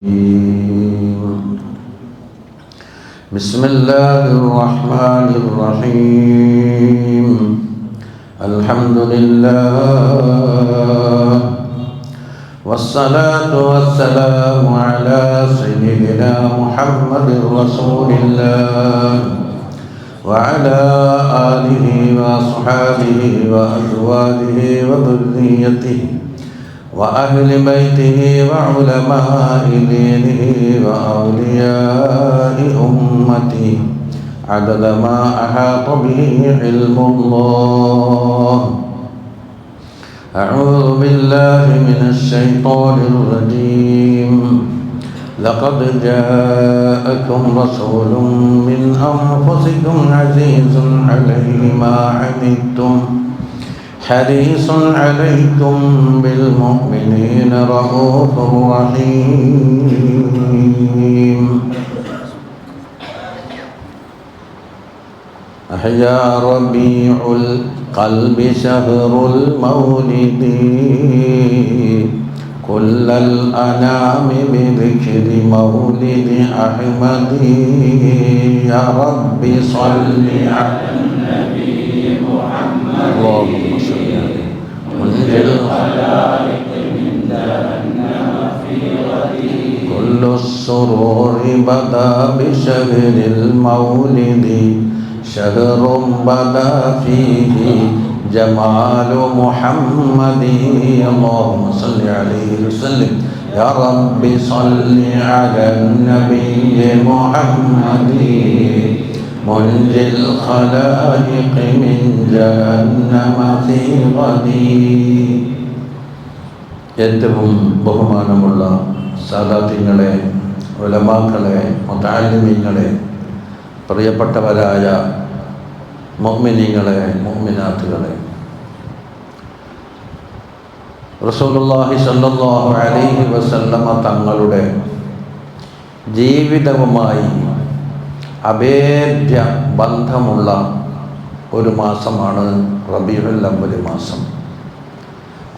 بسم الله الرحمن الرحيم. الحمد لله والصلاة والسلام على سيدنا محمد رسول الله وعلى آله وأصحابه وأزواجه وذريته وأهل بيته وعلماء دينه وأولياء أمته عدد ما أحاط به علم الله. أعوذ بالله من الشيطان الرجيم. لقد جاءكم رسول من أنفسكم عزيز عليه ما عنتم حريص عليكم بالمؤمنين رؤوف رحيم. أحيا ربيع القلب شهر المولد كل الأنام بذكر مولد أحمد. يا رب صل على النبي محمد اللهم صل عليه منزل الخلائق من جهنم في غدي. كل السرور بدا بشهر المولد شهر بدا فيه جمال محمد. اللهم صل عليه وسلم. يا رب صل على النبي محمد منجي الخلائق من جهنم في غدي. ഏറ്റവും ബഹുമാനമുള്ള സാദാത്യങ്ങളെ, ഉലമാക്കളെ, മുതഅല്ലിമീങ്ങളെ, പ്രിയപ്പെട്ടവരായ മുഅ്മിനീങ്ങളെ, മുഅ്മിനാത്തുകളെ, റസൂലുള്ളാഹി സ്വല്ലല്ലാഹു അലൈഹി വസല്ലമ തങ്ങളുടെ ജീവിതവുമായി അഭേദ്യ ബന്ധമുള്ള ഒരു മാസമാണ് റബീഉൽ അവ്വൽ മാസം.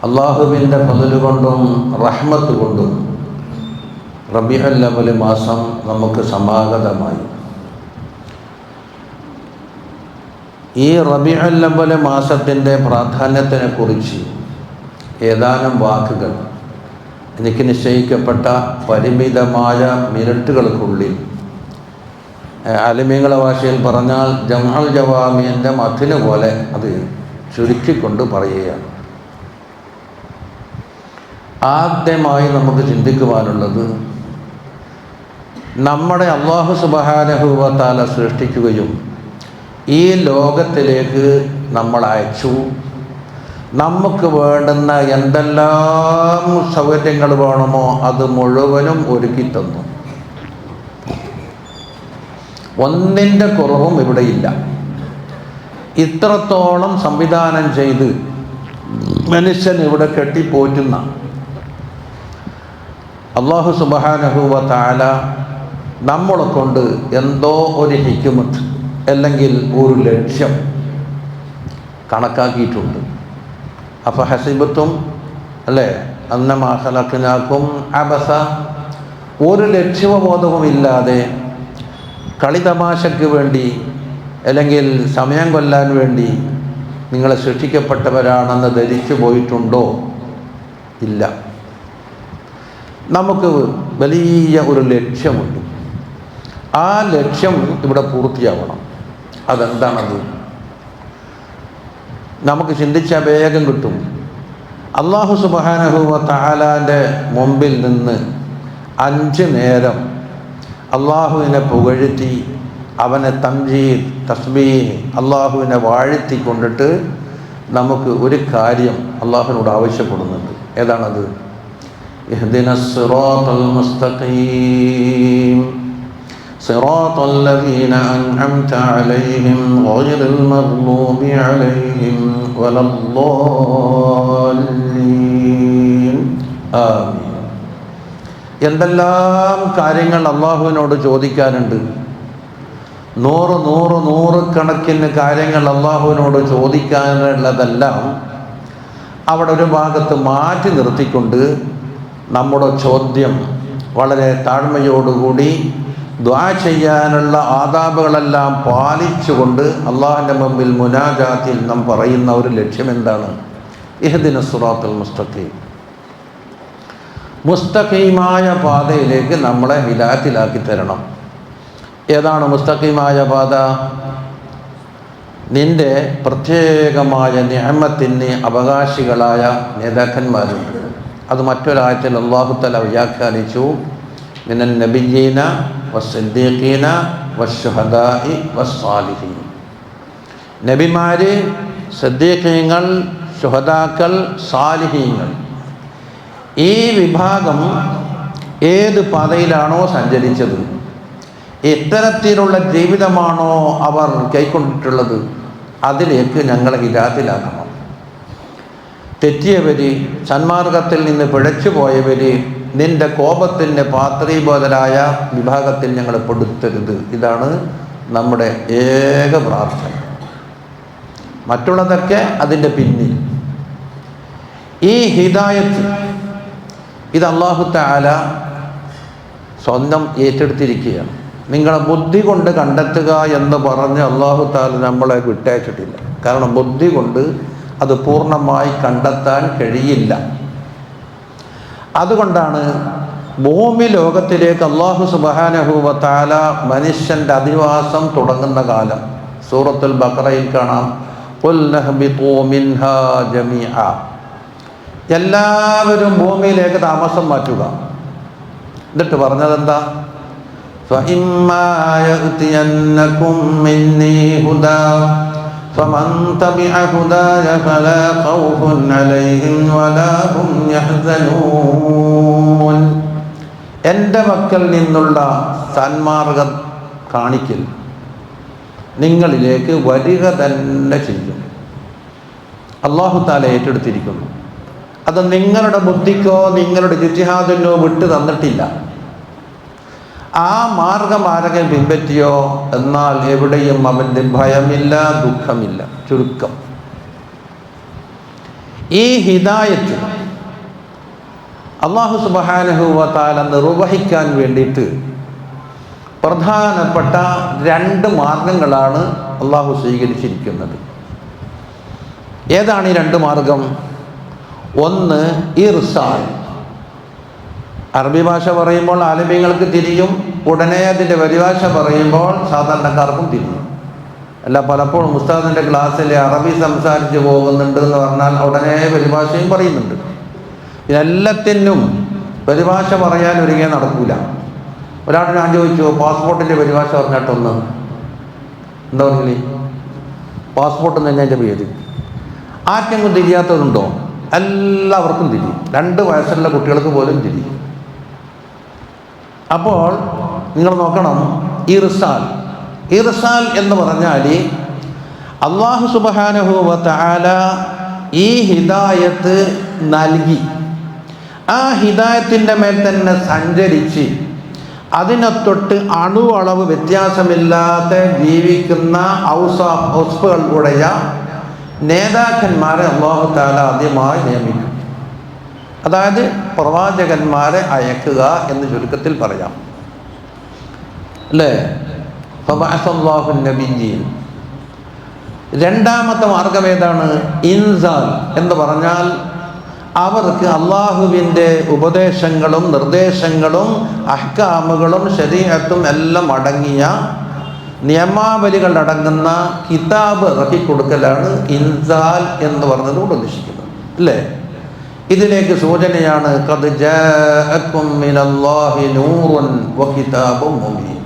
അള്ളാഹുവിൻ്റെ ഫദ്ല് കൊണ്ടും റഹ്മത്ത് കൊണ്ടും റബീഉൽ അവ്വൽ മാസം നമുക്ക് സമാഗതമായി. ഈ റബീഉൽ അവ്വൽ മാസത്തിൻ്റെ പ്രാധാന്യത്തിനെക്കുറിച്ച് ഏതാനും വാക്കുകൾ എനിക്ക് നിശ്ചയിക്കപ്പെട്ട പരിമിതമായ മിനിറ്റുകൾക്കുള്ളിൽ, ആലിമീങ്ങളുടെ ഭാഷയിൽ പറഞ്ഞാൽ ജംഉൽ ജവാമിൻ്റെ മഥ്ന് പോലെ അത് ചുരുക്കിക്കൊണ്ട് പറയുകയാണ്. ആദ്യമായി നമുക്ക് ചിന്തിക്കുവാനുള്ളത്, നമ്മുടെ അല്ലാഹു സുബ്ഹാനഹു വ തആല സൃഷ്ടിക്കുകയും ഈ ലോകത്തിലേക്ക് നമ്മൾ അയച്ചു. നമുക്ക് വേണ്ടുന്ന എന്തെല്ലാം സൗകര്യങ്ങൾ വേണമോ അത് മുഴുവനും ഒരുക്കി തന്നു. ഒന്നിൻ്റെ കുറവും ഇവിടെയില്ല. ഇത്രത്തോളം സംവിധാനം ചെയ്ത് മനുഷ്യൻ ഇവിടെ കെട്ടിപ്പോറ്റുന്ന അല്ലാഹു സുബ്ഹാനഹു വ തആല നമ്മളെ കൊണ്ട് എന്തോ ഒരു ഹിക്മത്ത് അല്ലെങ്കിൽ ഒരു ലക്ഷ്യം കണക്കാക്കിയിട്ടുണ്ട്. അഫ ഹസിബത്തും അല്ലേ അന്നമാ ഖലഖനാകും അബസ, ഒരു ലക്ഷ്യബോധവുമില്ലാതെ കളിതമാശയ്ക്ക് വേണ്ടി അല്ലെങ്കിൽ സമയം കൊല്ലാൻ വേണ്ടി നിങ്ങളെ സൃഷ്ടിക്കപ്പെട്ടവരാണെന്ന് ധരിച്ചു പോയിട്ടുണ്ടോ? ഇല്ല. നമുക്ക് വലിയ ഒരു ലക്ഷ്യമുണ്ട്. ആ ലക്ഷ്യം ഇവിടെ പൂർത്തിയാവണം. അതെന്താണത്? നമുക്ക് ചിന്തിച്ചാൽ വേഗം കിട്ടും. അല്ലാഹു സുബ്ഹാനഹു വ തആലാൻ്റെ മുമ്പിൽ നിന്ന് 5 നേരം അള്ളാഹുവിനെ പുകഴ്ത്തി, അവനെ തംജീദ്, തസ്ബീഹ്, അള്ളാഹുവിനെ വാഴ്ത്തിക്കൊണ്ടിട്ട് നമുക്ക് ഒരു കാര്യം അള്ളാഹുവിനോട് ആവശ്യപ്പെടുന്നുണ്ട്. ഏതാണത്? ഇഹ്ദിനസ് സിറാത്തൽ മുസ്തഖീം സിറാത്തൽ ലദീന അൻഅംത അലൈഹിം ഗൈറിൽ മഗ്ദൂബി അലൈഹിം വലദ്ദാല്ലീൻ. ആമീൻ. എന്തെല്ലാം കാര്യങ്ങൾ അള്ളാഹുവിനോട് ചോദിക്കാനുണ്ട്. 100 കണക്കിന് കാര്യങ്ങൾ അള്ളാഹുവിനോട് ചോദിക്കാനുള്ളതെല്ലാം അവിടെ ഒരു ഭാഗത്ത് മാറ്റി നിർത്തിക്കൊണ്ട് നമ്മുടെ ചോദ്യം വളരെ താഴ്മയോടുകൂടി ദുആ ചെയ്യാനുള്ള ആദാബുകളെല്ലാം പാലിച്ചുകൊണ്ട് അള്ളാഹുവിൻ്റെ മുമ്പിൽ മുനാജാത്തിൽ നാം പറയുന്ന ഒരു ലക്ഷ്യം എന്താണ്? ഇഹ്ദിനസ് സിറാത്തൽ മുസ്തഖീം, മുസ്തഖീമായ പാതയിലേക്ക് നമ്മളെ ഹിദായത്തിലാക്കി തരണം. ഏതാണ് മുസ്തഖീമായ പാത? നിൻ്റെ പ്രത്യേകമായ നിഅമത്തിന് അവകാശികളായ നേതാക്കന്മാരുണ്ട്. അത് മറ്റൊരായത്തിൽ അല്ലാഹു തആല വ്യാഖ്യാനിച്ചു, മിനൻ നബിയ്യീന വസ്സിദ്ദീഖീന വശുഹദാഇ വസ്സാലിഹീൻ. നബിമാര്, സിദ്ദീഖീങ്ങൾ, ശുഹദാക്കൾ, സാലിഹീങ്ങൾ. ഈ വിഭാഗം ഏത് പാതയിലാണോ സഞ്ചരിച്ചത്, എത്തരത്തിലുള്ള ജീവിതമാണോ അവർ കൈക്കൊണ്ടിട്ടുള്ളത്, അതിലേക്ക് ഞങ്ങളെ ഹിദായത്തിലാക്കണം. തെറ്റിയവര്, സന്മാർഗത്തിൽ നിന്ന് പിഴച്ചു പോയവര്, നിന്റെ കോപത്തിൻ്റെ പാത്രീബോധരായ വിഭാഗത്തിൽ ഞങ്ങളെ പെടുത്തരുത്. ഇതാണ് നമ്മുടെ ഏക പ്രാർത്ഥന. മറ്റുള്ളതൊക്കെ അതിൻ്റെ പിന്നിൽ. ഈ ഹിദായത്ത് ഇത് അല്ലാഹു തആല സ്വന്തം ഏറ്റെടുത്തിരിക്കുകയാണ്. നിങ്ങളെ ബുദ്ധി കൊണ്ട് കണ്ടെത്തുക എന്ന് പറഞ്ഞ് അല്ലാഹു തആല നമ്മളെ വിട്ടയച്ചിട്ടില്ല. കാരണം ബുദ്ധി കൊണ്ട് അത് പൂർണ്ണമായി കണ്ടെത്താൻ കഴിയില്ല. അതുകൊണ്ടാണ് ഭൂമി ലോകത്തിലേക്ക് അല്ലാഹു സുബ്ഹാനഹു വ തആല മനുഷ്യൻ്റെ അധിവാസം തുടങ്ങുന്ന കാലം സൂറത്തുൽ ബഖറയിൽ കാണാം, ഖുൽ നഹ്ബിതു മിൻഹാ ജമീഅ, എല്ലാവരും ഭൂമിയിലേക്ക് താമസം മാറ്റുക. എന്നിട്ട് പറഞ്ഞതെന്താ? فَإِمَّا يَأْتِيَنَّكُم مِّنِّي هُدًى فَمَن تَبِعَ هُدَايَ فَلَا خَوْفٌ عَلَيْهِمْ وَلَا هُمْ يَحْزَنُونَ. എൻ്റെ പക്കൽ നിന്നുള്ള സന്മാർഗം കാണിക്കൽ നിങ്ങളിലേക്ക് വരിക തന്നെ ചെയ്യും. അല്ലാഹു തആല ഏറ്റെടുത്തിരിക്കുന്നു. അത് നിങ്ങളുടെ ബുദ്ധിക്കോ നിങ്ങളുടെ ഇജ്തിഹാദിനോ വിട്ടു തന്നിട്ടില്ല. ആ മാർഗം ആരെങ്കിലും പിൻപറ്റിയോ എന്നാൽ എവിടെയും അവൻ്റെ ഭയമില്ല, ദുഃഖമില്ല. ചുരുക്കം ഈ ഹിദായത്ത് അല്ലാഹു സുബ്ഹാനഹു വ തആല നിർവഹിക്കാൻ വേണ്ടിയിട്ട് പ്രധാനപ്പെട്ട 2 മാർഗങ്ങളാണ് അല്ലാഹു സ്വീകരിച്ചിരിക്കുന്നത്. ഏതാണ് ഈ 2 മാർഗം? ഒന്ന് ഇർസാൽ. അറബി ഭാഷ പറയുമ്പോൾ ആലിമീങ്ങൾക്ക് തിരിയും, ഉടനെ അതിൻ്റെ പരിഭാഷ പറയുമ്പോൾ സാധാരണക്കാർക്കും തിരിയും. അല്ല, പലപ്പോഴും ഉസ്താദിൻ്റെ ക്ലാസ്സിൽ അറബി സംസാരിച്ച് പോകുന്നുണ്ട് എന്ന് പറഞ്ഞാൽ ഉടനെ പരിഭാഷയും പറയുന്നുണ്ട്. എല്ലാത്തിനും പരിഭാഷ പറയാൻ ഒരിക്കലും നടക്കൂല. ഒരാൾ ഞാൻ ചോദിച്ചു, പാസ്പോർട്ടിൻ്റെ പരിഭാഷ പറഞ്ഞിട്ടൊന്ന് എന്താ പറഞ്ഞില്ലേ? പാസ്പോർട്ട് എന്ന് തന്നെ എൻ്റെ പേര്. ആർക്കെങ്കിലും തിരിയാത്തതുണ്ടോ? എല്ലാവർക്കും തിരിയും. 2 വയസ്സുള്ള കുട്ടികൾക്ക് പോലും തിരിയും. അപ്പോൾ നിങ്ങൾ നോക്കണം, ഇർസാൽ എന്ന് പറഞ്ഞാൽ അല്ലാഹു സുബ്ഹാനഹു വ തആല ഈ ഹിദായത്ത് നൽകി, ആ ഹിദായത്തിൻ്റെ മേൽ തന്നെ സഞ്ചരിച്ച് അതിനൊത്തൊട്ട് അണുവളവ് വ്യത്യാസമില്ലാതെ ജീവിക്കുന്ന ഔസ്ഫുകളുடைய നേതാക്കന്മാരെ അല്ലാഹു തആല ആദ്യമായി നിയമിക്കും. അതായത് പ്രവാചകന്മാരെ അയക്കുക എന്ന് ചുരുക്കത്തിൽ പറയാം, അല്ലേ? ഫബഅസല്ലാഹു നബിയ്യീൻ. രണ്ടാമത്തെ മാർഗം ഏതാണ്? ഇൻസാൽ എന്ന് പറഞ്ഞാൽ അവർക്ക് അള്ളാഹുവിൻ്റെ ഉപദേശങ്ങളും നിർദ്ദേശങ്ങളും അഹ്കാമുകളും ശരീഅത്തും എല്ലാം അടങ്ങിയ നിയമാവലികൾ അടങ്ങുന്ന കിതാബ് ഇറക്കിക്കൊടുക്കലാണ് ഇൻസാൽ എന്ന് പറഞ്ഞതുകൊണ്ട് ഉദ്ദേശിക്കുന്നത്, അല്ലേ? ഇതിലേക്ക് സൂചനയാണ് ഖദ് ജാഅക്കും മിനല്ലാഹി നൂറുൻ വകിതാബും മുബീൻ.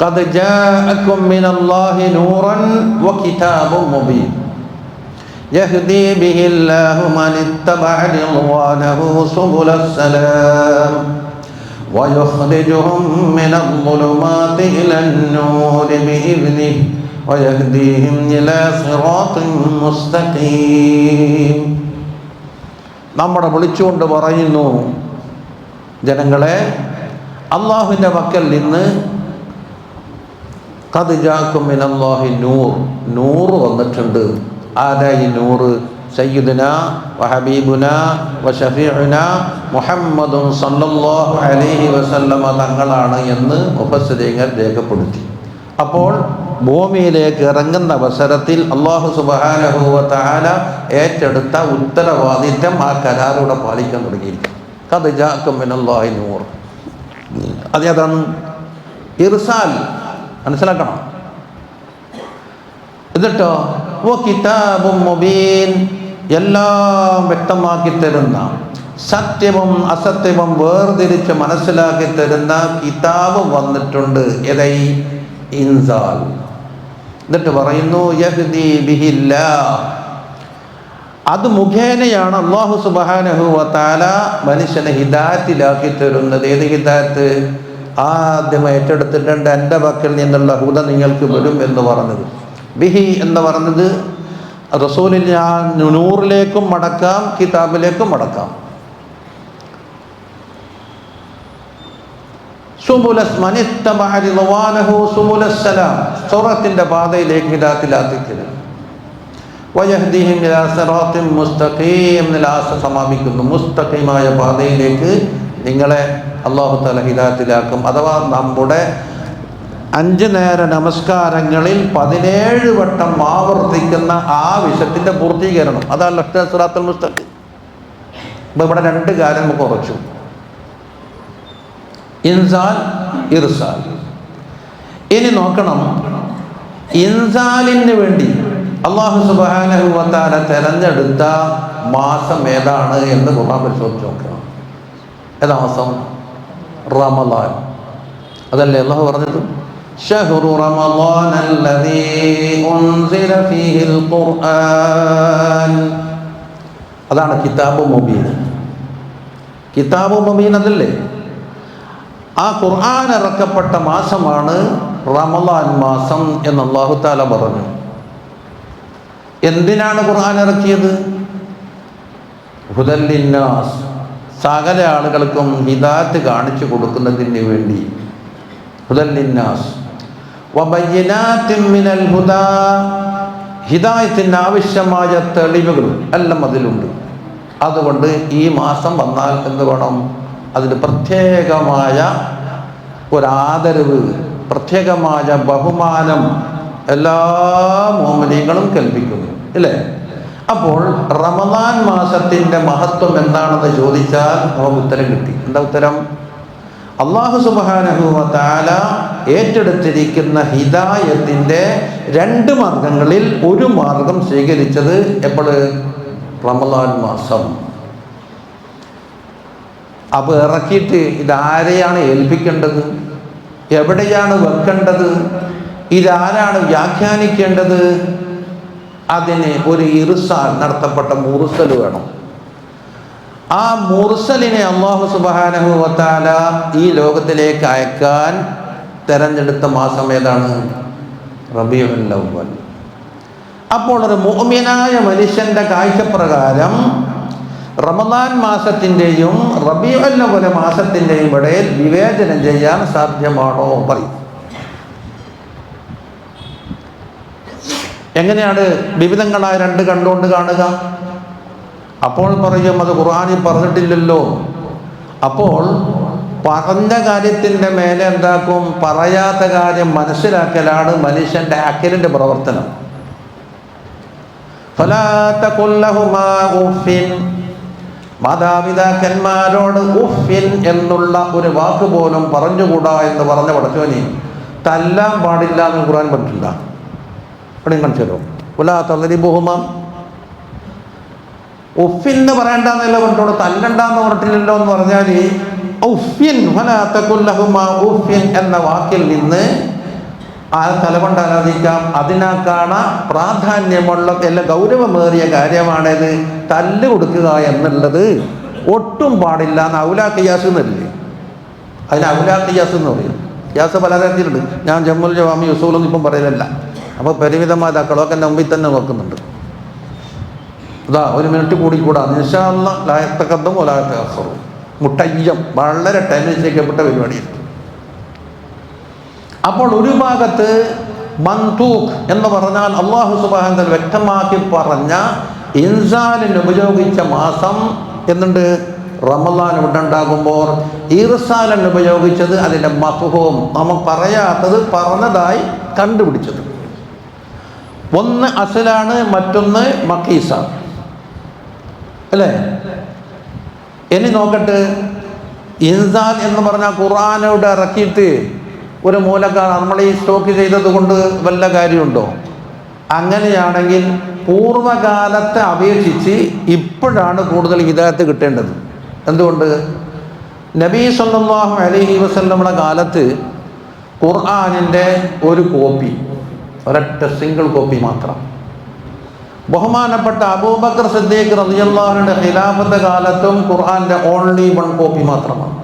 ഖദ് ജാഅക്കും മിനല്ലാഹി നൂറുൻ വകിതാബും മുബീൻ യഹ്ദീ ബിഹില്ലാഹു മനിത്തബഅ റിദ്വാനഹു സുബുലസ് സലാം വയുഖ്രിജുഹും മിനൽ-ളുലുമാതി ഇലൻ-നൂരി ബിഇذനിഹി വയഹ്ദീഹിം ഇലാ സിറാത്തിൻ മുസ്തഖീം. നമ്മളെ വിളിച്ചുകൊണ്ട് പറയുന്നു, ജനങ്ങളെ, അള്ളാഹുവിൻ്റെ പക്കൽ നിന്ന് ഖദ് ജാഅക്കും മിനല്ലാഹി നൂർ വന്നിട്ടുണ്ട്. ആരാ ഈ നൂറ്? സയ്യിദുനാ വഹബീബുനാ വശഫീഉനാ മുഹമ്മദുൻ സല്ലല്ലാഹു അലൈഹി വസല്ലമ തങ്ങളാണ് എന്ന് മുഫസ്സിരീങ്ങൾ രേഖപ്പെടുത്തി. അപ്പോൾ ഭൂമിയിലേക്ക് ഇറങ്ങുന്ന അവസരത്തിൽ അല്ലാഹു സുബ്ഹാനഹു വ തആല ഏറ്റെടുത്ത ഉത്തരവാദിത്വം ആ കരാറിലൂടെ പാലിക്കാൻ തുടങ്ങിയിരിക്കും. ഖദ് ജാഅക്കും മിനല്ലാഹി നൂർ. അതാണ് ഇർസാൽ. മനസ്സിലാക്കണം. എന്നിട്ടോ കിതാബും മുബീൻ, എല്ലാം വ്യക്തമാക്കി തരുന്ന, സത്യവും അസത്യവും വേർതിരിച്ച് മനസ്സിലാക്കി തരുന്ന കിതാബ് വന്നിട്ടുണ്ട്. എതൈ ഇൻസാൽ. എന്നിട്ട് പറയുന്നു യഹ്ദി ബിഹില്ലാഹ്, അത് മുഖേനയാണ് അല്ലാഹു സുബ്ഹാനഹു വ തആല മനുഷ്യനെ ഹിദായത്തിലാക്കി തരുന്നത്. ഏത് ഹിദായത്ത്? ആദ്യം ഏറ്റെടുത്തിട്ടുണ്ട് എൻ്റെ പക്കൽ നിന്നുള്ള ഹുദ നിങ്ങൾക്ക് വരും എന്ന് പറഞ്ഞത്. ബിഹി എന്ന് പറഞ്ഞത് റസൂലിനെ ആ നൂറിലേക്കും മടക്കാം, കിതാബിലേക്കും മടക്കാം. സ്വർഗ്ഗത്തിന്റെ പാതയിലേക്ക് ഹിദായത്തിലാക്കിത്തരും. സമാപിക്കുന്നു. മുസ്തഖീമായ പാതയിലേക്ക് നിങ്ങളെ അല്ലാഹു തആല ഹിദായത്തിലാക്കും. അഥവാ നമ്മുടെ 5 നേര നമസ്കാരങ്ങളിൽ 17 വട്ടം ആവർത്തിക്കുന്ന ആ വിഷയത്തിന്റെ പൂർത്തീകരണം, അതാണ് സിറാത്തുൽ മുസ്തഖീം. അപ്പോൾ ഇവിടെ 2 കാര്യം നമുക്ക് ഉറച്ചു: ഇൻസാൽ, ഇർസാൽ. ഇനി നോക്കണം, ഇൻസാലിന് വേണ്ടി അല്ലാഹു സുബ്ഹാനഹു വ തആല തെരഞ്ഞെടുത്ത മാസം ഏതാണ് എന്ന് ഖുർആൻ പരിശോധിച്ച് നോക്കണം. ഏതാ മാസം? റമളാൻ. അതല്ലേ അല്ലാഹു പറഞ്ഞത്? ശഹ്റു റമളാനല്ലദീ ഉൻസില ഫീഹിൽ ഖുർആൻ. അതാണ് കിതാബു മുബീൻ. കിതാബു മുബീൻ അതല്ലേ? ആ ഖുർആൻ ഇറക്കപ്പെട്ട മാസമാണ് റമളാൻ മാസം എന്ന് അല്ലാഹു തആല പറഞ്ഞു. എന്തിനാണ് ഖുർആൻ ഇറക്കിയത്? ഹുദൽ ലിന്നാസ്, സകല ആളുകൾക്കും ഹിദായത്ത് കാണിച്ചു കൊടുക്കുന്നതിന് വേണ്ടി. ഹുദൽ ലിന്നാസ് വബയ്യിനാത്തിൻ മിനൽ ഹുദാ, ഹിദായത്തിന് ആവശ്യമായ തെളിവുകൾ എല്ലാം അതിലുണ്ട്. അതുകൊണ്ട് ഈ മാസം വന്നാൽ എന്ത് വേണം? അതിന് പ്രത്യേകമായ ഒരാദരവ്, പ്രത്യേകമായ ബഹുമാനം എല്ലാ മുഅ്മിനീങ്ങളും കൽപ്പിക്കുന്നു, ഇല്ലേ? അപ്പോൾ റമളാൻ മാസത്തിൻ്റെ മഹത്വം എന്താണെന്ന് ചോദിച്ചാൽ നമുക്ക് ഉത്തരം കിട്ടി. എന്താ ഉത്തരം? അല്ലാഹു സുബ്ഹാനഹു വ തആല ഏറ്റെടുത്തിരിക്കുന്ന ഹിദായത്തിൻ്റെ 2 മാർഗങ്ങളിൽ ഒരു മാർഗം സ്വീകരിച്ചത് എപ്പോൾ? റമളാൻ മാസം. അപ്പോൾ ഇറക്കിയിട്ട് ഇതാരെയാണ് ഏൽപ്പിക്കേണ്ടത്? എവിടെയാണ് വെക്കേണ്ടത്? ഇതാരാണ് വ്യാഖ്യാനിക്കേണ്ടത്? അതിന് ഒരു ഇർസാൽ നടത്തപ്പെട്ട മുർസൽ വേണം. ആ മുർസലിനെ അല്ലാഹു സുബ്ഹാനഹു വ തആല ഈ ലോകത്തിലേക്ക് അയക്കാൻ തെരഞ്ഞെടുത്ത മാസം ഏതാണ്? റബീഉൽ അവ്വൽ. അപ്പോൾ ഒരു മുഅ്മിനായ മനുഷ്യന്റെ കാഴ്ചപ്രകാരം റമളാൻ മാസത്തിൻ്റെയും റബീഉൽ അവ്വൽ മാസത്തിൻ്റെയും ഇടയിൽ വിവേചനം ചെയ്യാൻ സാധ്യമാണോ? പറയും. എങ്ങനെയാണ് വിവിധങ്ങളായ 2 കണ്ടുകൊണ്ട് കാണുക? അപ്പോൾ പറയും അത് ഖുർആനിൽ പറഞ്ഞിട്ടില്ലല്ലോ. അപ്പോൾ പറഞ്ഞ കാര്യത്തിൻ്റെ മേലെ എന്താക്കും? പറയാത്ത കാര്യം മനസ്സിലാക്കലാണ് മനുഷ്യൻ്റെ അക്കലിൻ്റെ പ്രവർത്തനം. ഫലാ തഖുൽ ലഹുമാ ഉഫിൻ, മാതാപിതാക്കന്മാരോട് ഉഫിൻ എന്നുള്ള ഒരു വാക്ക് പോലും പറഞ്ഞുകൂടാ എന്ന് പറഞ്ഞ പടച്ചോനെ തല്ലാൻ പാടില്ല എന്ന് ഖുർആൻ പറഞ്ഞിട്ടില്ല. ഇവിടെ കാണിച്ചല്ലോ. വലാ തദ്രിബുഹുമാ, ഉഫിൻ എന്ന് പറയണ്ടെന്നല്ല പറഞ്ഞോളൂ, തല്ലണ്ടെന്ന് പറഞ്ഞിട്ടില്ലല്ലോ എന്ന് പറഞ്ഞാൽ ഉഫിൻ വലാ തഖുൽ ലഹുമാ ഉഫിൻ എന്ന വാക്കിൽ നിന്ന് ആ തലകൊണ്ട് ആരാധിക്കാം. അതിനേക്കാണ് പ്രാധാന്യമുള്ള എല്ലാം ഗൗരവമേറിയ കാര്യമാണത്. തല്ല് കൊടുക്കുക എന്നുള്ളത് ഒട്ടും പാടില്ല എന്ന് ഔലാ ഖിയാസ് എന്നല്ലേ? അതിന് ഔലാ ഖിയാസ് എന്ന് പറയും. ഖിയാസ് പലതരത്തിലുണ്ട്. ഞാൻ ജമ്മുൽ ജവാമി ഉസൂലൊന്നും ഇപ്പം പറയലല്ല. അപ്പോൾ പരിമിതമായ കളൊക്കെ എൻ്റെ മുമ്പിൽ തന്നെ നോക്കുന്നുണ്ട്. ഇതാ 1 മിനിറ്റ് കൂടിക്കൂടാ. ഇൻഷാ അല്ലാഹ് ലാ യതഖദ്ദമു വലാ യതഅഖറു. മുട്ടയ്യം വളരെ ടൈം നിശ്ചയിക്കപ്പെട്ട പരിപാടിയാണ്. അപ്പോൾ ഒരു ഭാഗത്ത് മന്തൂഖ് എന്ന് പറഞ്ഞാൽ അല്ലാഹു സുബ്ഹാനഹു വ തആല വ്യക്തമാക്കി പറഞ്ഞ ഇൻസാലിന് ഉപയോഗിച്ച മാസം എന്നുണ്ട് റമദാൻ ഇവിടെ ഉണ്ടാകുമ്പോൾ ഇർസാലിന് ഉപയോഗിച്ചത് അതിൻ്റെ മഫ്ഹൂം നമ്മൾ പറയാത്തത് പറഞ്ഞതായി കണ്ടുപിടിച്ചത്. ഒന്ന് അസലാണ്, മറ്റൊന്ന് മഖീസാണ് അല്ലേ? ഇനി നോക്കട്ടെ, ഇൻസാൽ എന്ന് പറഞ്ഞാൽ ഖുർആനോട് ഇറക്കിയിട്ട് ഒരു മൂലക്കാർ നമ്മൾ ഈ സ്റ്റോക്ക് ചെയ്തത് കൊണ്ട് വല്ല കാര്യമുണ്ടോ? അങ്ങനെയാണെങ്കിൽ പൂർവ്വകാലത്തെ അപേക്ഷിച്ച് ഇപ്പോഴാണ് കൂടുതൽ ഹിദായത്ത് കിട്ടേണ്ടത്. എന്തുകൊണ്ട്? നബി സല്ലല്ലാഹു അലൈഹി വസല്ലമയുടെ കാലത്ത് ഖുർആനിൻ്റെ ഒരു കോപ്പി, ഒരൊറ്റ സിംഗിൾ കോപ്പി മാത്രം. ബഹുമാനപ്പെട്ട അബൂബക്കർ സിദ്ദീഖ് റളിയല്ലാഹു അൻഹുവിന്റെ ഖിലാഫത്ത് കാലത്തും ഖുർആന്റെ ഓൺലി വൺ കോപ്പി മാത്രമാണ്.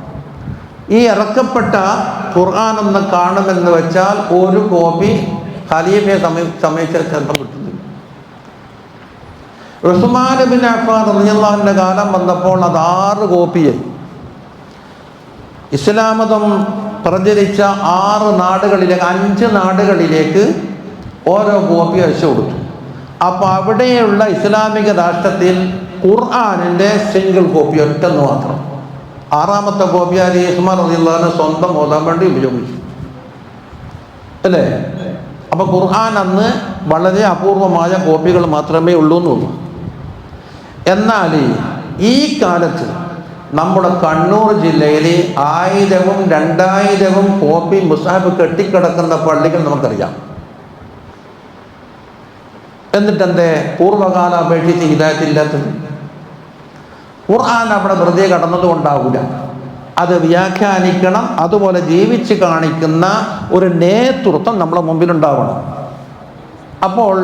ഈ ഇറക്കപ്പെട്ട ഖുർആൻ ഒന്ന് കാണുമെന്ന് വെച്ചാൽ ഒരു കോപ്പി ഖലീഫയെ സമയത്ത് ചിലപ്പം കിട്ടുന്നു. ഉസ്മാൻ ബിൻ അഫ്ഫാൻ റളിയല്ലാഹു അൻഹുവിന്റെ കാലം വന്നപ്പോൾ അത് 6 കോപ്പിയായി. ഇസ്ലാം മതം പ്രചരിച്ച 6 നാടുകളിലേക്ക് 5 നാടുകളിലേക്ക് ഓരോ കോപ്പി അയച്ചു കൊടുത്തു. അപ്പോൾ അവിടെയുള്ള ഇസ്ലാമിക രാഷ്ട്രത്തിൽ ഖുർആനിൻ്റെ സിംഗിൾ കോപ്പി ഒറ്റൊന്ന് മാത്രം. 6ാമത്തെ കോപ്പി അലി ഉസ്മാൻ റളിയല്ലാഹു അൻഹു സ്വന്തം ഓതാൻ വേണ്ടി ഉപയോഗിച്ചു അല്ലേ? അപ്പോൾ ഖുർആൻ അന്ന് വളരെ അപൂർവമായ കോപ്പികൾ മാത്രമേ ഉള്ളൂ എന്നുള്ളൂ. എന്നാൽ ഈ കാലത്ത് നമ്മുടെ കണ്ണൂർ ജില്ലയിൽ 1000-ഉം 2000-ഉം കോപ്പി മുസ്ഹഫ് കെട്ടിക്കിടക്കുന്ന പള്ളികൾ നമുക്കറിയാം. എന്നിട്ടെന്തേ പൂർവ്വകാല അപേക്ഷിച്ച് ഹിദായത്തില്ലാത്തത്? ഖുർആൻ അവിടെ വെറുതെ കടന്നതുകൊണ്ടാവില്ല, അത് വ്യാഖ്യാനിക്കണം. അതുപോലെ ജീവിച്ച് കാണിക്കുന്ന ഒരു നേതൃത്വം നമ്മുടെ മുമ്പിലുണ്ടാവണം. അപ്പോൾ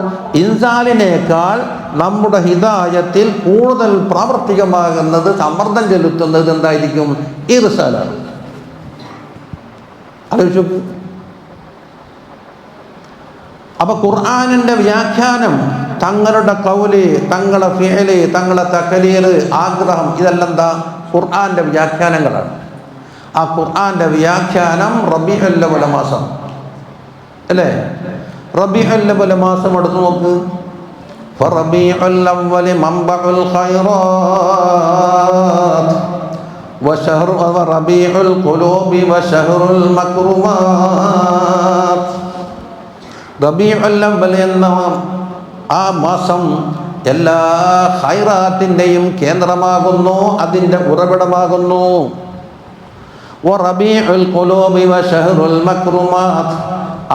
ഇൻസാലിനേക്കാൾ നമ്മുടെ ഹിദായത്തിൽ കൂടുതൽ പ്രാവർത്തികമാകുന്നത്, സമ്മർദ്ദം ചെലുത്തുന്നത് എന്തായിരിക്കും? ഇർസാലാണ്. ആലോചിച്ചു. അപ്പൊ ഖുർആനിന്റെ വ്യാഖ്യാനം, തങ്ങളുടെ കൗല്, തങ്ങളുടെ ഫിഅല്, തങ്ങളുടെ തഖലീർ, ആഗ്രഹം, ഇതെല്ലാം എന്താ? ഖുർആന്റെ വ്യാഖ്യാനങ്ങളാണ്. ആ ഖുർആന്റെ വ്യാഖ്യാനം റബീഉൽ അവ്വൽ മാസം അല്ലേ? റബീഉൽ അവ്വൽ മാസം എടുത്തു നോക്ക്. ഫറബീഉൽ അവ്വൽ മംബഉൽ ഖൈറാത്ത് വശഹ്റു റബീഉൽ ഖുലൂബി വശഹ്റുൽ മക്റുമാത്ത്. റബീഉൽ അവ്വൽ എന്ന ആ മാസം എല്ലാ ഖൈറാത്തിൻ്റെയും കേന്ദ്രമാകുന്നു, അതിൻ്റെ ഉറവിടമാകുന്നു. വറബീഉൽ ഖുലൂബി വശഹ്റുൽ മക്റുമാത്ത്,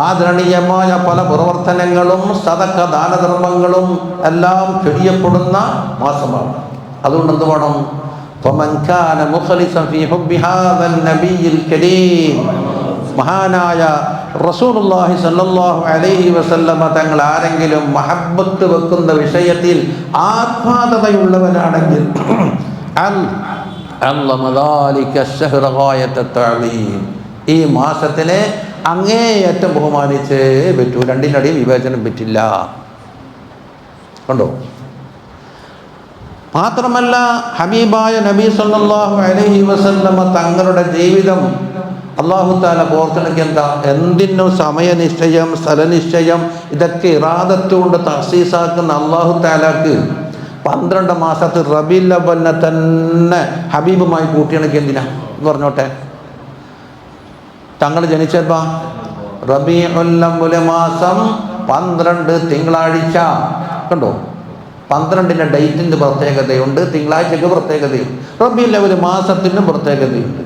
ആദരണീയമായ പല പ്രവർത്തനങ്ങളും സദഖ ദാനധർമ്മങ്ങളും എല്ലാം ചെയ്യപ്പെടുന്ന മാസമാണ്. അതുകൊണ്ട് എന്ത് വേണം? ഫമൻ കാന മുഖ്ലിസൻ ഫീ ഹുബ്ബി ഹാദൽ നബിയിൽ കരീം, മഹാനായ റസൂലുള്ളാഹി സ്വല്ലല്ലാഹു അലൈഹി വസല്ലമ തങ്ങൾ ആരെങ്കിലും മഹബ്ബത്ത് വെക്കുന്ന വിഷയത്തിൽ ആത്മാർത്ഥതയുള്ളവനാണെങ്കിൽ ഈ മാസത്തിനെ അങ്ങേയറ്റം ബഹുമാനിച്ചേ പറ്റൂ. രണ്ടിനടിയും വിവേചനം പറ്റില്ല. കണ്ടോ? മാത്രമല്ല ഹബീബായ നബി സല്ലല്ലാഹു അലൈഹി വസല്ലമ തങ്ങളുടെ ജീവിതം അല്ലാഹു തആല പ്രവർത്തനയ്ക്ക് എന്താ? എന്തിനും സമയനിശ്ചയം, സ്ഥലനിശ്ചയം, ഇതൊക്കെ ഇറാദത്ത് കൊണ്ട് തഖ്സീസാക്കുന്ന അല്ലാഹു തആലക്ക് 12 മാസത്ത് റബീഉൽ അവ്വലിനെ തന്നെ ഹബീബുമായി കൂട്ടിയണക്ക് എന്തിനാ എന്ന് പറഞ്ഞോട്ടെ. തങ്ങൾ ജനിച്ചപ്പോ റബീഉൽ അവ്വൽ മാസം 12 തിങ്കളാഴ്ച. കണ്ടോ? 12ന്റെ ഡേറ്റിൻ്റെ പ്രത്യേകതയുണ്ട്, തിങ്കളാഴ്ചക്ക് പ്രത്യേകതയുണ്ട്, റബീഉൽ അവ്വൽ മാസത്തിനും പ്രത്യേകതയുണ്ട്.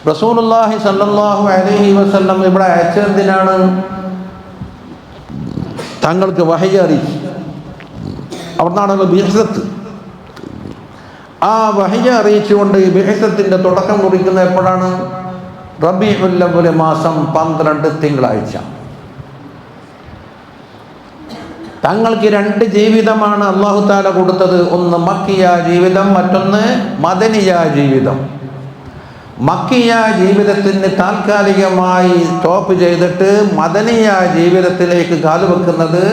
റസൂലുള്ളാഹി സ്വല്ലല്ലാഹു അലൈഹി വസല്ലം ഇവിടെ അയച്ചെന്തിനാണ്? തങ്ങൾക്ക് വഹയി അറിയിച്ചു. അവിടുന്നാണല്ലോ ബിഅ്സത്ത്. ആ വഹയി അറിയിച്ചുകൊണ്ട് ബിഅ്സത്തിന്റെ തുടക്കം കുറിക്കുന്നത് എപ്പോഴാണ്? റബീഉൽ അവ്വൽ മാസം 12 തിങ്കളാഴ്ച. തങ്ങൾക്ക് 2 ജീവിതമാണ് അല്ലാഹു തആല കൊടുത്തത്. ഒന്ന് മക്കിയ ജീവിതം, മറ്റൊന്ന് മദനിയ ജീവിതം. മക്കിയ ജീവിതത്തിന് താൽക്കാലികമായി സ്റ്റോപ്പ് ചെയ്തിട്ട് മദനിയ ജീവിതത്തിലേക്ക് കാലുവെക്കുന്നത്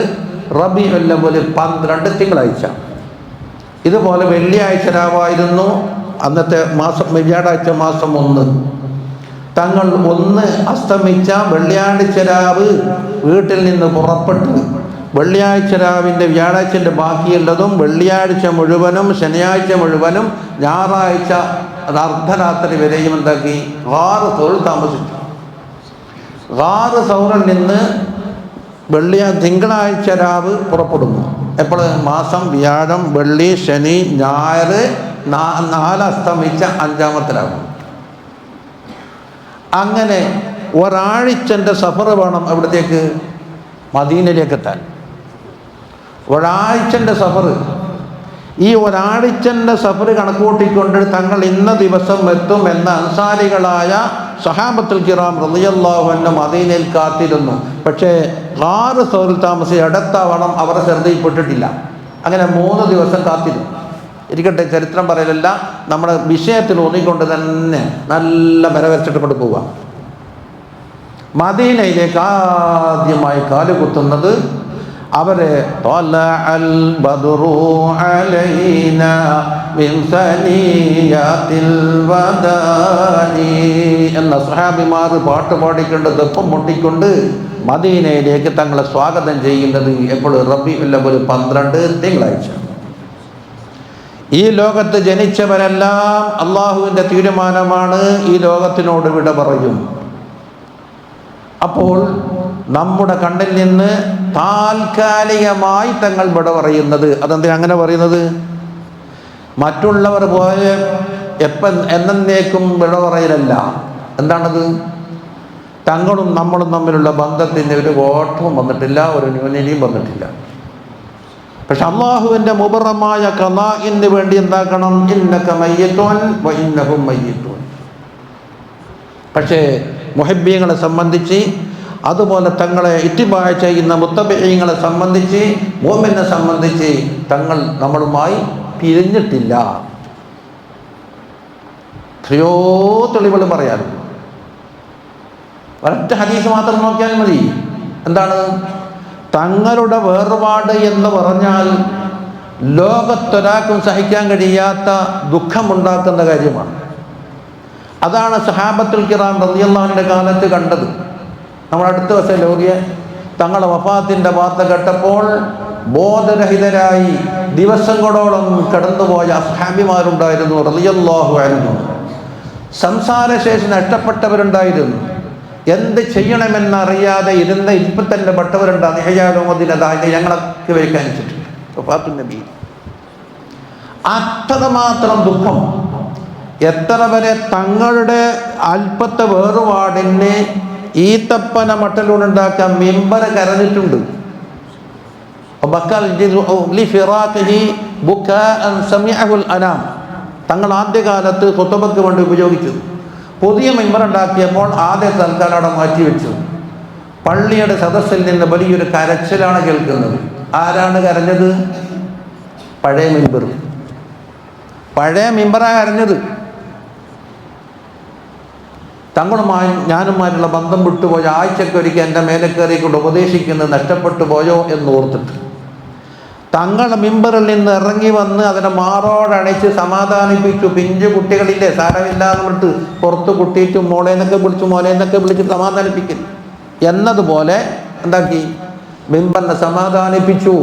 റബീഉൽ അവ്വൽ 12 തിങ്കളാഴ്ച. ഇതുപോലെ വെള്ളിയാഴ്ച രാവായിരുന്നു അന്നത്തെ മാസം, വ്യാഴാഴ്ച മാസം 1. തങ്ങൾ 1 അസ്തമിച്ച വെള്ളിയാഴ്ച രാവ് വീട്ടിൽ നിന്ന് പുറപ്പെട്ട് വെള്ളിയാഴ്ച രാവിൻ്റെ വ്യാഴാഴ്ചൻ്റെ ബാക്കിയുള്ളതും വെള്ളിയാഴ്ച മുഴുവനും ശനിയാഴ്ച മുഴുവനും ഞായറാഴ്ച അർദ്ധരാത്രി വരെയും എന്താക്കി ഗാർ സൗർ താമസിച്ചു. ഗാർ സൗറിൽ നിന്ന് തിങ്കളാഴ്ച രാവ് പുറപ്പെടുന്നു. എപ്പോൾ? മാസം വ്യാഴം വെള്ളി ശനി ഞായർ 4 അസ്തമിച്ച 5-ാമത്തെ രാവ്. അങ്ങനെ ഒരാഴ്ചൻ്റെ സഫർ വേണം എവിടത്തേക്ക്? മദീനയിലേക്ക് എത്താൻ. ഒരാഴ്ചൻ്റെ സഫർ. ഈ ഒരാഴ്ചൻ്റെ സഫർ കണക്കൂട്ടിക്കൊണ്ട് തങ്ങൾ ഇന്ന ദിവസം എത്തും എന്ന അൻസാരികളായ സഹാബത്തുൽ കിറാം റളിയല്ലാഹു അൻഹും മദീനയിൽ കാത്തിരുന്നു. പക്ഷേ ഗാർ സൗറിൽ താമസിച്ച് അടുത്താവണം അവരുടെ ശ്രദ്ധയിൽപ്പെട്ടിട്ടില്ല. അങ്ങനെ 3 ദിവസം കാത്തിരുന്നു. ഇരിക്കട്ടെ, ചരിത്രം പറയലല്ല, നമ്മുടെ വിഷയത്തിൽ ഊന്നിക്കൊണ്ട് തന്നെ നല്ല വരവരച്ചിട്ട് കൊണ്ട് പോവാം. മദീനയിലേക്ക് ആദ്യമായി കാലുകുത്തുന്നത് അവരെ ത്വലഅൽ ബദ്റു അലൈനാ മിൻ സനിയാത്തിൽ വദാഇ എന്ന സ്വഹാബിമാർ പാട്ട് പാടിക്കൊണ്ട് ദപ്പം മുട്ടിക്കൊണ്ട് മദീനയിലേക്ക് തങ്ങളെ സ്വാഗതം ചെയ്യുന്നത് എപ്പോൾ? റബീഉൽ അവ്വൽ 12 തിങ്കളാഴ്ച. ഈ ലോകത്ത് ജനിച്ചവരെല്ലാം അള്ളാഹുവിൻ്റെ തീരുമാനമാണ് ഈ ലോകത്തിനോട് വിട പറയും. അപ്പോൾ നമ്മുടെ കണ്ണിൽ നിന്ന് താൽക്കാലികമായി തങ്ങൾ വിട പറയുന്നത്. അതെന്തിനാ അങ്ങനെ പറയുന്നത്? മറ്റുള്ളവർ പോലെ എന്നേക്കും വിട പറയലല്ല. എന്താണത്? തങ്ങളും നമ്മളും തമ്മിലുള്ള ബന്ധത്തിൻ്റെ ഒരു ഓട്ടവും വന്നിട്ടില്ല, ഒരു ന്യൂനതയും വന്നിട്ടില്ല. പക്ഷെ അള്ളാഹുവിൻ്റെ മുബറമായ ഖളാഇന് വേണ്ടി എന്താക്കണം? ഇന്നക മയ്യിത്തുൻ വ ഇന്നഹും മയ്യിത്തുൻ. പക്ഷേ മുഹബ്ബീങ്ങളെ സംബന്ധിച്ച്, അതുപോലെ തങ്ങളെ ഇത്തിബാ ചെയ്യുന്ന മുത്തബഈങ്ങളെ സംബന്ധിച്ച്, മുഅ്മിനെ സംബന്ധിച്ച് തങ്ങൾ നമ്മളുമായി പിരിഞ്ഞിട്ടില്ല. എത്രയോ തെളിവുകൾ പറയാറുണ്ട്. ഒരൊറ്റ ഹദീസ് മാത്രം നോക്കിയാൽ മതി. എന്താണ്? തങ്ങളുടെ വേർപാട് എന്ന് പറഞ്ഞാൽ ലോകത്തൊരാൾക്കും സഹിക്കാൻ കഴിയാത്ത ദുഃഖമുണ്ടാക്കുന്ന കാര്യമാണ്. അതാണ് സഹാബത്തുൽ കിറാം റളിയല്ലാഹു അൻഹുവിൻ്റെ കാലത്ത് കണ്ടത്. നമ്മൾ അടുത്ത ദിവസം ലോകിയെ തങ്ങളുടെ വഫാത്തിൻ്റെ വാർത്ത കേട്ടപ്പോൾ ബോധരഹിതരായി ദിവസങ്ങളോളം കടന്നുപോയ അസ്ഹാബിമാരുണ്ടായിരുന്നു റളിയല്ലാഹു അൻഹു. സംസാരശേഷി നഷ്ടപ്പെട്ടവരുണ്ടായിരുന്നു. എന്ത് ചെയ്യണമെന്നറിയാതെ ഇരുന്ന ഇപ്പം തന്നെ പെട്ടവരുണ്ടാകും. നിഹയാലോ അതിലതായത് ഞങ്ങളൊക്കെ വ്യാഖ്യാനിച്ചിട്ടുണ്ട് വഫാത്തുൻ നബി. അത്രമാത്രം ദുഃഖം. എത്ര വരെ തങ്ങളുടെ അല്പത്തെ വേറുപാടിന് ഈത്തപ്പന മട്ടലൂണുണ്ടാക്കാൻ മിമ്പർ കരഞ്ഞിട്ടുണ്ട്. തങ്ങൾ ആദ്യകാലത്ത് ഖുതുബക്ക് വേണ്ടി ഉപയോഗിച്ചു. പുതിയ മിമ്പർ ഉണ്ടാക്കിയപ്പോൾ ആദ്യ തൽക്കാലം അവിടെ മാറ്റിവെച്ചു. പള്ളിയുടെ സദസ്സിൽ നിന്ന് വലിയൊരു കരച്ചിലാണ് കേൾക്കുന്നത്. ആരാണ് കരഞ്ഞത്? പഴയ മിമ്പർ. പഴയ മിമ്പറാണ് കരഞ്ഞത്. ഞാനുമായിട്ടുള്ള ബന്ധം വിട്ടുപോയ ആഴ്ചക്കൊരിക്കൽ എൻ്റെ മേലെ കയറിക്കൊണ്ട് ഉപദേശിക്കുന്നത് നഷ്ടപ്പെട്ടു പോയോ എന്ന് ഓർത്തിട്ട് തങ്ങളുടെ മിമ്പറിൽ നിന്ന് ഇറങ്ങി വന്ന് അതിനെ മാറോടണിച്ച് സമാധാനിപ്പിച്ചു. പിഞ്ചു കുട്ടികളില്ലേ, സാരമില്ല എന്ന് പറഞ്ഞിട്ട് പുറത്ത് കുട്ടിയിട്ട് മോളേന്നൊക്കെ വിളിച്ച് സമാധാനിപ്പിക്കും എന്നതുപോലെ എന്താക്കി? മിമ്പറിനെ സമാധാനിപ്പിച്ചു.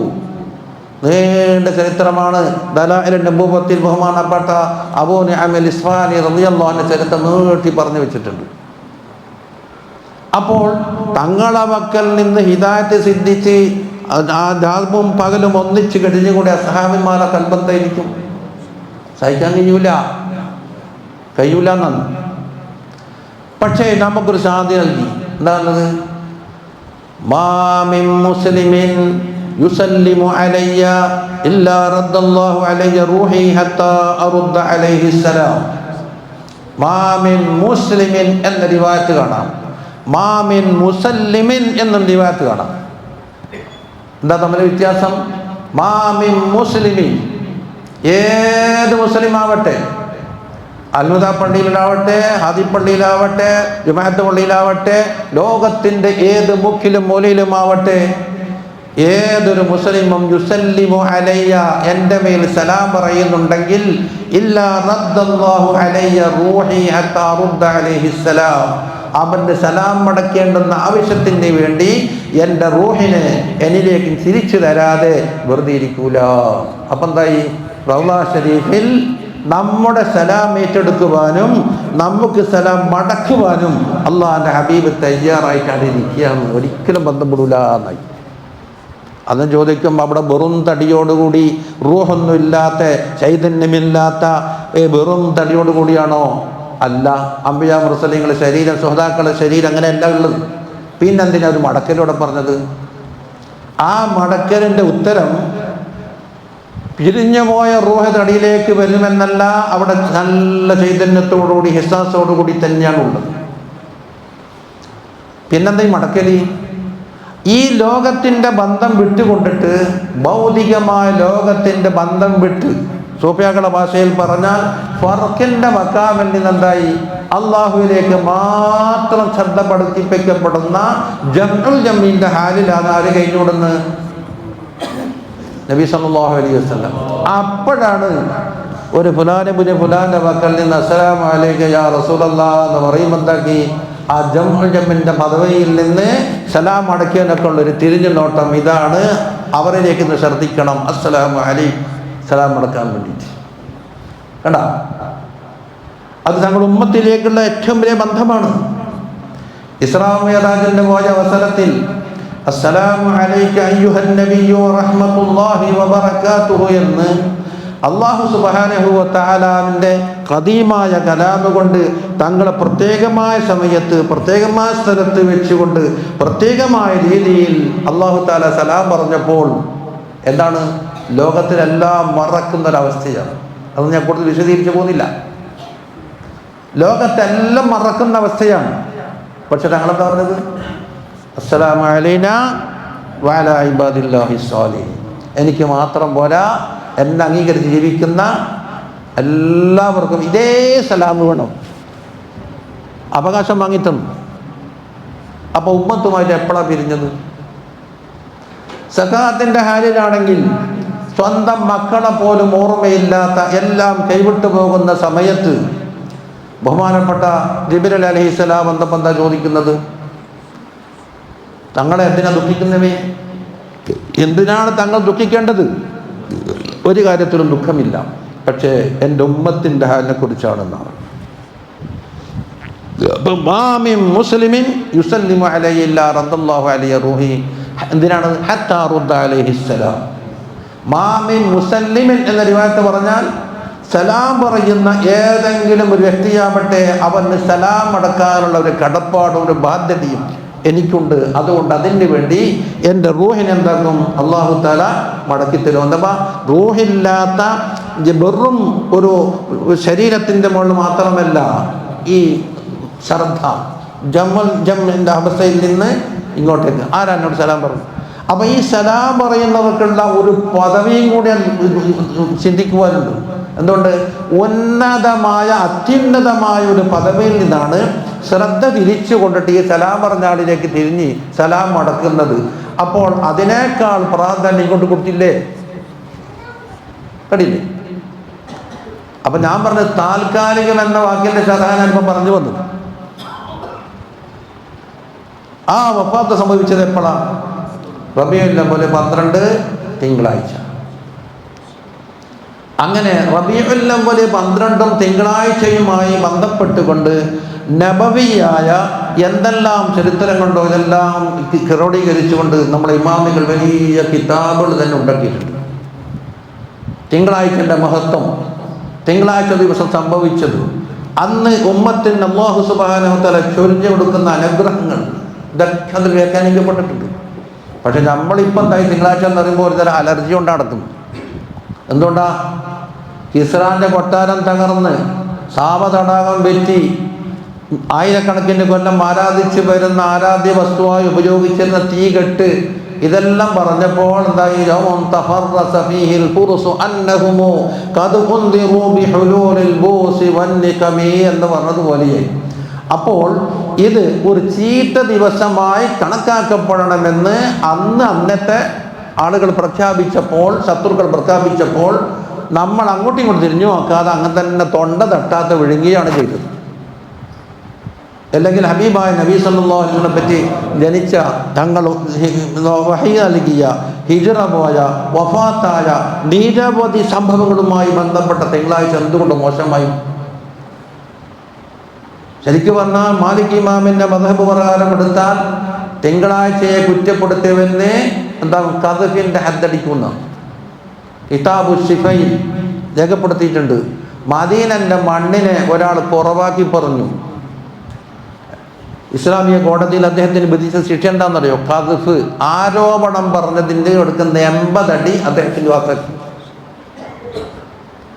നീണ്ട ചരിത്രമാണ്. ദലാഇലുൻ നബുവ്വത്തിൽ ബഹുമാനപ്പെട്ട അബൂ നിഅം ഇസ്ഫാനി റളിയല്ലാഹു അൻഹു ചരിത്രം നീട്ടി പറഞ്ഞു വെച്ചിട്ടുണ്ട്. അപ്പോൾ തങ്ങളെ മക്കൾ നിന്ന് ഹിദായത്ത് സിദ്ധിച്ച് ആ രാവും പകലും ഒന്നിച്ച് കഴിഞ്ഞുകൂടി അസ്ഹാബിമാരെ കൽബത്തായിരിക്കും. സഹിക്കാൻ കഴിയൂല എന്നാണ്. പക്ഷേ നമുക്കൊരു സാധ്യത നൽകി. എന്താണത്? മാ മിൻ മുസ്ലിമിൻ യുസല്ലിമു അലയ്യ ഇല്ലാ റദ്ദല്ലാഹു അലയ്യ റൂഹി ഹത്താ അറുദ്ദ അലൈഹി സലാം. മാ മിൻ മുസ്ലിമിൻ എന്ന റിവായത്ത് കാണാം. മാ മിൻ മുസല്ലിമിൻ എന്നും റിവായത്ത് കാണാം. എന്താ തമ്മിൽ വ്യത്യാസം? മാ മിൻ മുസ്ലിമിൻ, ഏത് മുസ്ലിം ആവട്ടെ, അൽമുദ പള്ളിയിലാവട്ടെ, ഹാദി പള്ളിയിലാവട്ടെ, ജുമാഅത്ത് പള്ളിയിലാവട്ടെ, ലോകത്തിൻ്റെ ഏത് മുക്കിലും മൂലയിലുമാവട്ടെ, ഏതൊരു മുസ്ലിമും യുസല്ലിമു അലയ്യ, എൻ്റെ മേൽ സലാം പറയുന്നുണ്ടെങ്കിൽ ഇല്ലാ റദ്ദല്ലാഹു അലയ്യ റൂഹി ഹത്താ അറുദ്ദ അലൈഹി സലാം, അവൻ്റെ സലാം മടക്കേണ്ടുന്ന ആവശ്യത്തിന് വേണ്ടി എൻ്റെ റൂഹിനെ എന്നിലേക്ക് തിരിച്ചു തരാതെ വെറുതെ ഇരിക്കൂല. അപ്പം എന്തായി? റൗള ഷരീഫിൽ നമ്മുടെ സലാം ഏറ്റെടുക്കുവാനും നമുക്ക് സലാം മടക്കുവാനും അള്ളാഹിൻ്റെ ഹബീബ് തയ്യാറായിട്ടാണ് ഇരിക്കുകയാണ്. ഒരിക്കലും ബന്ധപ്പെടില്ല എന്നായി. അന്ന് ചോദിക്കും, അവിടെ വെറും തടിയോടുകൂടി റൂഹൊന്നും ഇല്ലാത്ത ചൈതന്യമില്ലാത്ത വെറും തടിയോടുകൂടിയാണോ? അല്ല. അംബിയാ മുർസലീങ്ങളുടെ ശരീരം, സുഹദാക്കളുടെ ശരീരം അങ്ങനെയല്ല ഉള്ളത്. പിന്നെന്തിനാ ഒരു മടക്കലോടെ പറഞ്ഞത്? ആ മടക്കലിൻ്റെ ഉത്തരം പിരിഞ്ഞു പോയ റൂഹ് തടിയിലേക്ക് വരുമെന്നല്ല, അവിടെ നല്ല ചൈതന്യത്തോടുകൂടി ഹിസാസോടുകൂടി തന്നെയാണ് ഉള്ളത്. പിന്നെന്താ ഈ മടക്കലി? ഈ ലോകത്തിൻ്റെ ബന്ധം വിട്ടുകൊണ്ടിട്ട് ഭൗതികമായ ലോകത്തിൻ്റെ ബന്ധം വിട്ട്, സൂഫിയാക്കളുടെ ഭാഷയിൽ പറഞ്ഞാൽ ഫർക്കിൻ്റെ മക്കാമിൽ നിന്നെന്തായി? അള്ളാഹുവിലേക്ക് മാത്രം ശ്രദ്ധ പഠിപ്പിക്കപ്പെടുന്ന ജംഉൽ ജമീൻ്റെ ഹാലിലാണ് ആര് കഴിഞ്ഞുവിടുന്നത്? നബി സല്ലല്ലാഹു അലൈഹി വസല്ലം. അപ്പോഴാണ് ഒരു ഫുലാൻ്റെ മക്കളിൽ നിന്ന് അസ്സലാമു അലൈക യാ റസൂലല്ലാഹ് എന്ന് പറയുമ്പോൾ എന്താക്കി? ആ ജംഉൽ ജമിൻ്റെ പദവിയിൽ നിന്ന് സലാം അടക്കിയതിനൊക്കെ ഉള്ളൊരു തിരിഞ്ഞു നോട്ടം. ഇതാണ് അവരിലേക്ക് ഒന്ന് ശ്രദ്ധിക്കണം. അസ്സലാമു അലൈക്കും, സലാം അടക്കാൻ വേണ്ടിയിട്ട്. കണ്ട, അത് തങ്ങളുടെ ഉമ്മത്തിലേക്കുള്ള ഏറ്റവും വലിയ ബന്ധമാണ്. ഇസ്രാ മിഅ്റാജിന്റെ പോയ അവസരത്തിൽ അസ്സലാമു അലൈക അയ്യുഹൻ നബിയ്യു വറഹ്മത്തുള്ളാഹി വബറകാതുഹു എന്ന് അല്ലാഹു സുബ്ഹാനഹു വ തആലാവിൻ്റെ ഖദീമായ കലാമ് കൊണ്ട് തങ്ങളെ പ്രത്യേകമായ സമയത്ത് പ്രത്യേകമായ സ്ഥലത്ത് വെച്ചുകൊണ്ട് പ്രത്യേകമായ രീതിയിൽ അല്ലാഹു തആല സലാം പറഞ്ഞപ്പോൾ എന്താണ്? ലോകത്തിലെല്ലാം മറക്കുന്നൊരവസ്ഥയാണ്. അത് ഞാൻ കൂടുതൽ വിശദീകരിച്ചു പോകുന്നില്ല. ലോകത്തെല്ലാം മറക്കുന്ന അവസ്ഥയാണ്. പക്ഷെ തങ്ങളെന്താ പറഞ്ഞത്? അസ്സലാമു അലൈനാ വഅലാ ഇബാദില്ലാഹി സ്വാലിഹീൻ. എനിക്ക് മാത്രം പോരാ, എന്നെ അംഗീകരിച്ച് ജീവിക്കുന്ന എല്ലാവർക്കും ഇതേ സലാം വേണം. അവകാശം വാങ്ങിത്തന്നു. അപ്പോൾ ഉമ്മത്തുമായിട്ട് എപ്പോഴാണ് പിരിഞ്ഞത്? സകാത്തിൻ്റെ ഹാലിലാണെങ്കിൽ സ്വന്തം മക്കളെ പോലും ഓർമ്മയില്ലാത്ത, എല്ലാം കൈവിട്ടു പോകുന്ന സമയത്ത് ബഹുമാനപ്പെട്ട ജിബ്രീൽ അലൈഹിസ്സലാം എന്താ ചോദിക്കുന്നത്? തങ്ങളെ എന്തിനാ ദുഃഖിക്കുന്നവേ? എന്തിനാണ് തങ്ങൾ ദുഃഖിക്കേണ്ടത്? ഒരു കാര്യത്തിലും ദുഃഖമില്ല, പക്ഷേ എൻ്റെ ഉമ്മത്തിൻ്റെ ഹാലിനെ കുറിച്ചാണെന്നാണ്. മുസ്ലിമിൻ യുസല്ലിമു അലൈഹി ഇല്ലാ റദ്ദല്ലാഹു അലൈഹി റൂഹി. എന്തിനാണ്? ഹത്താ റുദ്ദ അലൈഹിസ്സലാം. മാമിൻ മുസല്ലിമിൻ എന്ന റിവായത്ത് പറഞ്ഞാൽ സലാം പറയുന്ന ഏതെങ്കിലും ഒരു വ്യക്തിയാവട്ടെ, അവന് സലാം അടക്കാനുള്ള ഒരു കടപ്പാടും ഒരു ബാധ്യതയും എനിക്കുണ്ട്. അതുകൊണ്ട് അതിന് വേണ്ടി എൻ്റെ റൂഹിനെ എന്താക്കും? അല്ലാഹു തആല മടക്കിത്തരും. എന്താ? റൂഹില്ലാത്ത വെറും ഒരു ശരീരത്തിൻ്റെ മുകളിൽ മാത്രമല്ല ഈ ശ്രദ്ധ ജമ്മിൻ്റെ അവസ്ഥയിൽ നിന്ന് ഇങ്ങോട്ടേക്ക് ആരാ എന്നോട് സലാം പറഞ്ഞു? അപ്പം ഈ സലാം പറയുന്നവർക്കുള്ള ഒരു പദവിയും കൂടി ചിന്തിക്കുവാനുണ്ട്. എന്തുകൊണ്ട്? ഉന്നതമായ അത്യുന്നതമായ ഒരു പദവിയിൽ നിന്നാണ് ശ്രദ്ധ തിരിച്ചു കൊണ്ടിട്ട് ഈ സലാം പറഞ്ഞ ആളിലേക്ക് തിരിഞ്ഞ് സലാം അടക്കുന്നത്. അപ്പോൾ അതിനേക്കാൾ പ്രാധാന്യം കൊണ്ട് കൊടുത്തില്ലേ? കണ്ടില്ലേ? അപ്പം ഞാൻ പറഞ്ഞത് താൽക്കാലികം എന്ന വാക്കിൻ്റെ ശതമാനം ഇപ്പം പറഞ്ഞു വന്നു. ആ വഫാത്ത് സംഭവിച്ചത് എപ്പോഴാണ്? റബീഉൽ അവ്വൽ 12 തിങ്കളാഴ്ച. അങ്ങനെ റബീഉൽ അവ്വൽ 12 തിങ്കളാഴ്ചയുമായി ബന്ധപ്പെട്ടുകൊണ്ട് നബവിയായ എന്തെല്ലാം ചരിത്രങ്ങളുണ്ടോ ഇതെല്ലാം ക്രോഡീകരിച്ചുകൊണ്ട് നമ്മളെ ഇമാമികൾ വലിയ കിതാബുകൾ തന്നെ ഉണ്ടാക്കിയിട്ടുണ്ട്. തിങ്കളാഴ്ചൻ്റെ മഹത്വം, തിങ്കളാഴ്ച ദിവസം സംഭവിച്ചത്, അന്ന് ഉമ്മത്തിന് അല്ലാഹു സുബ്ഹാനഹു വ തആല ചൊരിഞ്ഞു കൊടുക്കുന്ന അനുഗ്രഹങ്ങൾ, ഇതൊക്കെ അതിൽ വ്യാഖ്യാനിക്കപ്പെട്ടിട്ടുണ്ട്. പക്ഷെ നമ്മളിപ്പം എന്തായി? തിങ്കളാഴ്ച എന്ന് പറയുമ്പോൾ ഒരു തരം അലർജി കൊണ്ട് നടക്കുന്നു. എന്തുകൊണ്ടാ? കിസ്രാന്റെ കൊട്ടാരം തകർന്ന് സാമതടാകം വെറ്റി ആയിരക്കണക്കിന് കൊല്ലം ആരാധിച്ചു വരുന്ന ആരാധ്യ വസ്തുവായി ഉപയോഗിച്ചിരുന്ന തീകെട്ട്, ഇതെല്ലാം പറഞ്ഞപ്പോൾ എന്തായി? എന്ന് പറഞ്ഞതുപോലെയായി. അപ്പോൾ ഇത് ഒരു ചീത്ത ദിവസമായി കണക്കാക്കപ്പെടണമെന്ന് അന്നത്തെ ആളുകൾ പ്രഖ്യാപിച്ചപ്പോൾ, ശത്രുക്കൾ പ്രഖ്യാപിച്ചപ്പോൾ നമ്മൾ അങ്ങോട്ടും ഇങ്ങോട്ടും തിരിഞ്ഞു നോക്കാതെ അങ്ങനെ തന്നെ തൊണ്ട തട്ടാത്ത വിഴുങ്ങുകയാണ് ചെയ്തത്. അല്ലെങ്കിൽ ഹബീബായ നബി സല്ലല്ലാഹു അലൈഹി വസല്ലമയെ പറ്റി ജനിച്ച തങ്ങൾ വഹി നൽകിയ ഹിജ്റ പോയ വഫാത്തായ നിരവധി സംഭവങ്ങളുമായി ബന്ധപ്പെട്ട തിങ്കളാഴ്ച എന്തുകൊണ്ട് മോശമായി? ശരിക്കും പറഞ്ഞാൽ മാലിക് ഇമാമിൻ്റെ മദ്ഹബ് പ്രകാരം എടുത്താൽ തിങ്കളാഴ്ചയെ കുറ്റപ്പെടുത്തിയവനെ എന്താ ഖദ്ഫിൻ്റെ ഹദ്ദടിക്കുന്ന കിതാബു ശിഫയിൽ രേഖപ്പെടുത്തിയിട്ടുണ്ട്. മദീനൻ്റെ മണ്ണിനെ ഒരാൾ കുറവാക്കി പറഞ്ഞു. ഇസ്ലാമിക കോടതിയിൽ അദ്ദേഹത്തിന് വിധിച്ച ശിക്ഷ എന്താണെന്നറിയോ? ഖദ്ഫ്, ആരോപണം പറഞ്ഞതിൻ്റെ എടുക്കുന്ന 80 അടി അദ്ദേഹത്തിന് വാക്കാക്കി.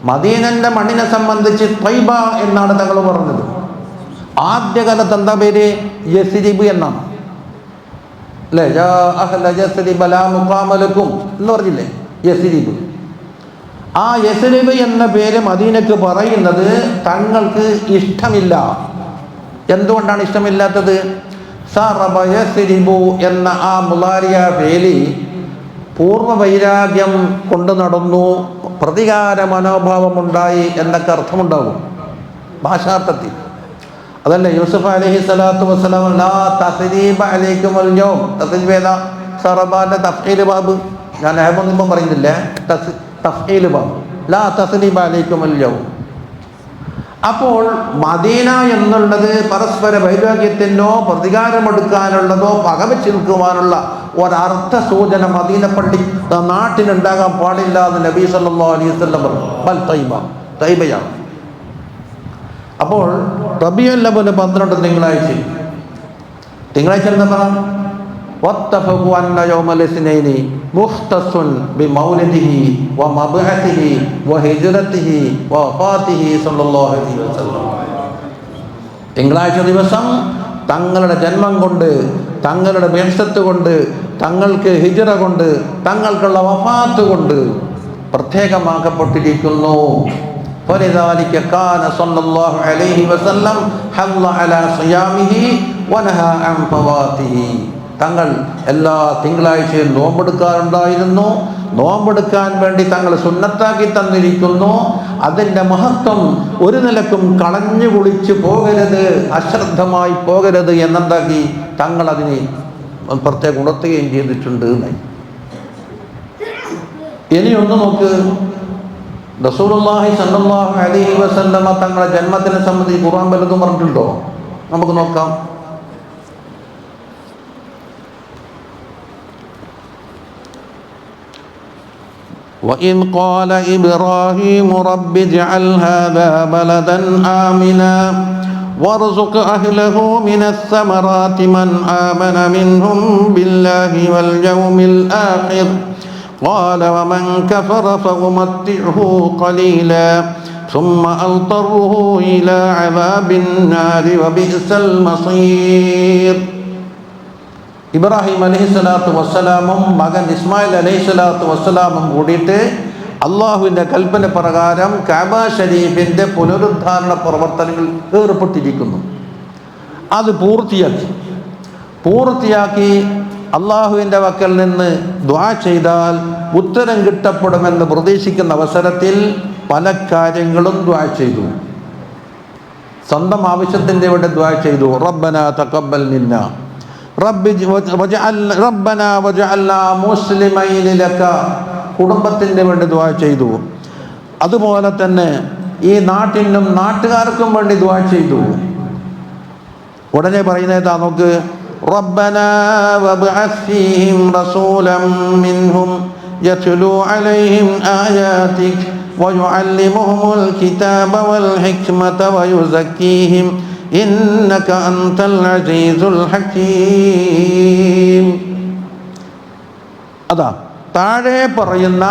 മദീനൻ്റെ മണ്ണിനെ സംബന്ധിച്ച് ത്വയ്ബ എന്നാണ് തങ്ങൾ പറഞ്ഞത്. ആദ്യകാലത്ത് എന്താ പേര്? യസ്രിബ് എന്നാണ് അല്ലേ? എന്ന് പറഞ്ഞില്ലേ യസ്രിബ്. ആ യസ്രിബ് എന്ന പേര് മദീനക്ക് പറയുന്നത് തങ്ങൾക്ക് ഇഷ്ടമില്ല. എന്തുകൊണ്ടാണ് ഇഷ്ടമില്ലാത്തത്? സറബ യസ്രിബു എന്ന ആ മുളാരിയ പേലി പൂർവ്വ വൈരാഗ്യം കൊണ്ട് നടന്നു, പ്രതികാര മനോഭാവമുണ്ടായി എന്നൊക്കെ അർത്ഥമുണ്ടാകും ഭാഷാർത്ഥത്തിൽ. അതല്ലേ യൂസുഫ് അലൈഹി സ്വലാത്തു വസ്സലാം ലാ തസ്രീബ അലൈക്കുമുൽ യൗം, തസ്രീബ് ഏതാ? സറബാന്റെ തഫ്ഈൽ ബാബ്. ഞാൻ മുമ്പ് പറയുന്നില്ലേ തഫ്ഈൽ ബാബ്, ലാ തസ്രീബ അലൈക്കുമുൽ യൗം. അപ്പോൾ മദീന എന്നുള്ളത് പരസ്പര വൈരാഗ്യത്തിനോ പ്രതികാരമെടുക്കാനുള്ളതോ പകവച്ച് നിൽക്കുവാനുള്ള ഒരർത്ഥ സൂചന മദീന പള്ളി നാട്ടിലുണ്ടാകാൻ പാടില്ല എന്ന് നബി സല്ലല്ലാഹു അലൈഹി വസല്ലം പറഞ്ഞു. ബൽ തൈബയാണ്. അപ്പോൾ റബീഉൽ അവ്വൽ 12 തിങ്കളാഴ്ച എന്താ പറയാം? വത്തഫഖു അന്ന യൗമൽ ഇസ്നൈനി മുഖ്തസുൻ ബിമൗലിദിഹി വമബ്അതിഹി വഹിജ്റതിഹി വവഫാതിഹി സല്ലല്ലാഹു അലൈഹി വസല്ലം. തിങ്കളാഴ്ച ദിവസം തങ്ങളുടെ ജന്മം കൊണ്ട്, തങ്ങളുടെ ബിഅ്സത്ത് കൊണ്ട്, തങ്ങൾക്ക് ഹിജ്റ കൊണ്ട്, തങ്ങൾക്കുള്ള വഫാത്ത് കൊണ്ട് പ്രത്യേകമാക്കപ്പെട്ടിരിക്കുന്നു. فلذلك كان صلى الله عليه وسلم حض على صيامه ونهى عن فواته. തങ്ങൾ എല്ലാ തിങ്കളാഴ്ചയും നോമ്പെടുക്കാറുണ്ടായിരുന്നു. നോമ്പെടുക്കാൻ വേണ്ടി തങ്ങൾ സുന്നത്താക്കി തന്നിരിക്കുന്നു. അതിൻ്റെ മഹത്വം ഒരു നിലക്കും കളഞ്ഞു കുളിച്ച് പോകരുത്, അശ്രദ്ധമായി പോകരുത് എന്നുണ്ടാക്കി തങ്ങൾ അതിനെ പ്രത്യേകം ഉണർത്തുകയും ചെയ്തിട്ടുണ്ട്. ഇനി ഒന്ന് നോക്ക്, റസൂലുള്ളാഹി സ്വല്ലല്ലാഹു അലൈഹി വസല്ലമ തങ്ങളുടെ ജന്മത്തിനെ സംബന്ധിച്ച് ഖുർആൻ വല്ലതും പറഞ്ഞിട്ടുണ്ടോ? നമുക്ക് നോക്കാം. وَإِذْ قَالَ إِبْرَاهِيمُ رَبِّ اجْعَلْ هَذَا بَلَدًا آمِنًا وَارْزُقْ أَهْلَهُ مِنَ الثَّمَرَاتِ مَنْ آمَنَ مِنْهُمْ بِاللَّهِ وَالْيَوْمِ الْآخِرِ قال ومن كفر فأمتعه قليلا ثم أضطره إلى عذاب النار وبئس المصير. ഇബ്രാഹിം അലൈഹിസ്സലാത്തു വസ്സലാമും മകൻ ഇസ്മായിൽ അലൈഹിസ്സലാത്തു വസ്സലാമും കൂടിയിട്ട് അള്ളാഹുവിൻ്റെ കൽപ്പന പ്രകാരം കഅബ ഷരീഫിൻ്റെ പുനരുദ്ധാരണ പ്രവർത്തനങ്ങൾ ഏർപ്പെട്ടിരിക്കുന്നു. അത് പൂർത്തിയാക്കി അള്ളാഹുവിൻ്റെ വക്കൽ നിന്ന് ദുആ ചെയ്താൽ ഉത്തരം കിട്ടപ്പെടുമെന്ന് പ്രതീക്ഷിക്കുന്ന അവസരത്തിൽ പല കാര്യങ്ങളും ദുആ ചെയ്തു. സ്വന്തം ആവശ്യത്തിൻ്റെ വേണ്ടി ദുആ ചെയ്തു. റബ്ബനാ തഖബ്ബൽ മിന്നാ റബ്ബനാ വജഅൽനാ മുസ്ലിമൈനി ലക, കുടുംബത്തിൻ്റെ വേണ്ടി ദുആ ചെയ്തു. അതുപോലെ തന്നെ ഈ നാട്ടിനും നാട്ടുകാർക്കും വേണ്ടി ദുആ ചെയ്തു. ഉടനെ പറയുന്നതാ നോക്ക്, ربنا وابعث فيهم رسولا منهم يتلو عليهم آياتك ويعلمهم الكتاب والحكمة ويزكيهم إنك أنت العزيز الحكيم. അതാ താഴെ പറയുന്ന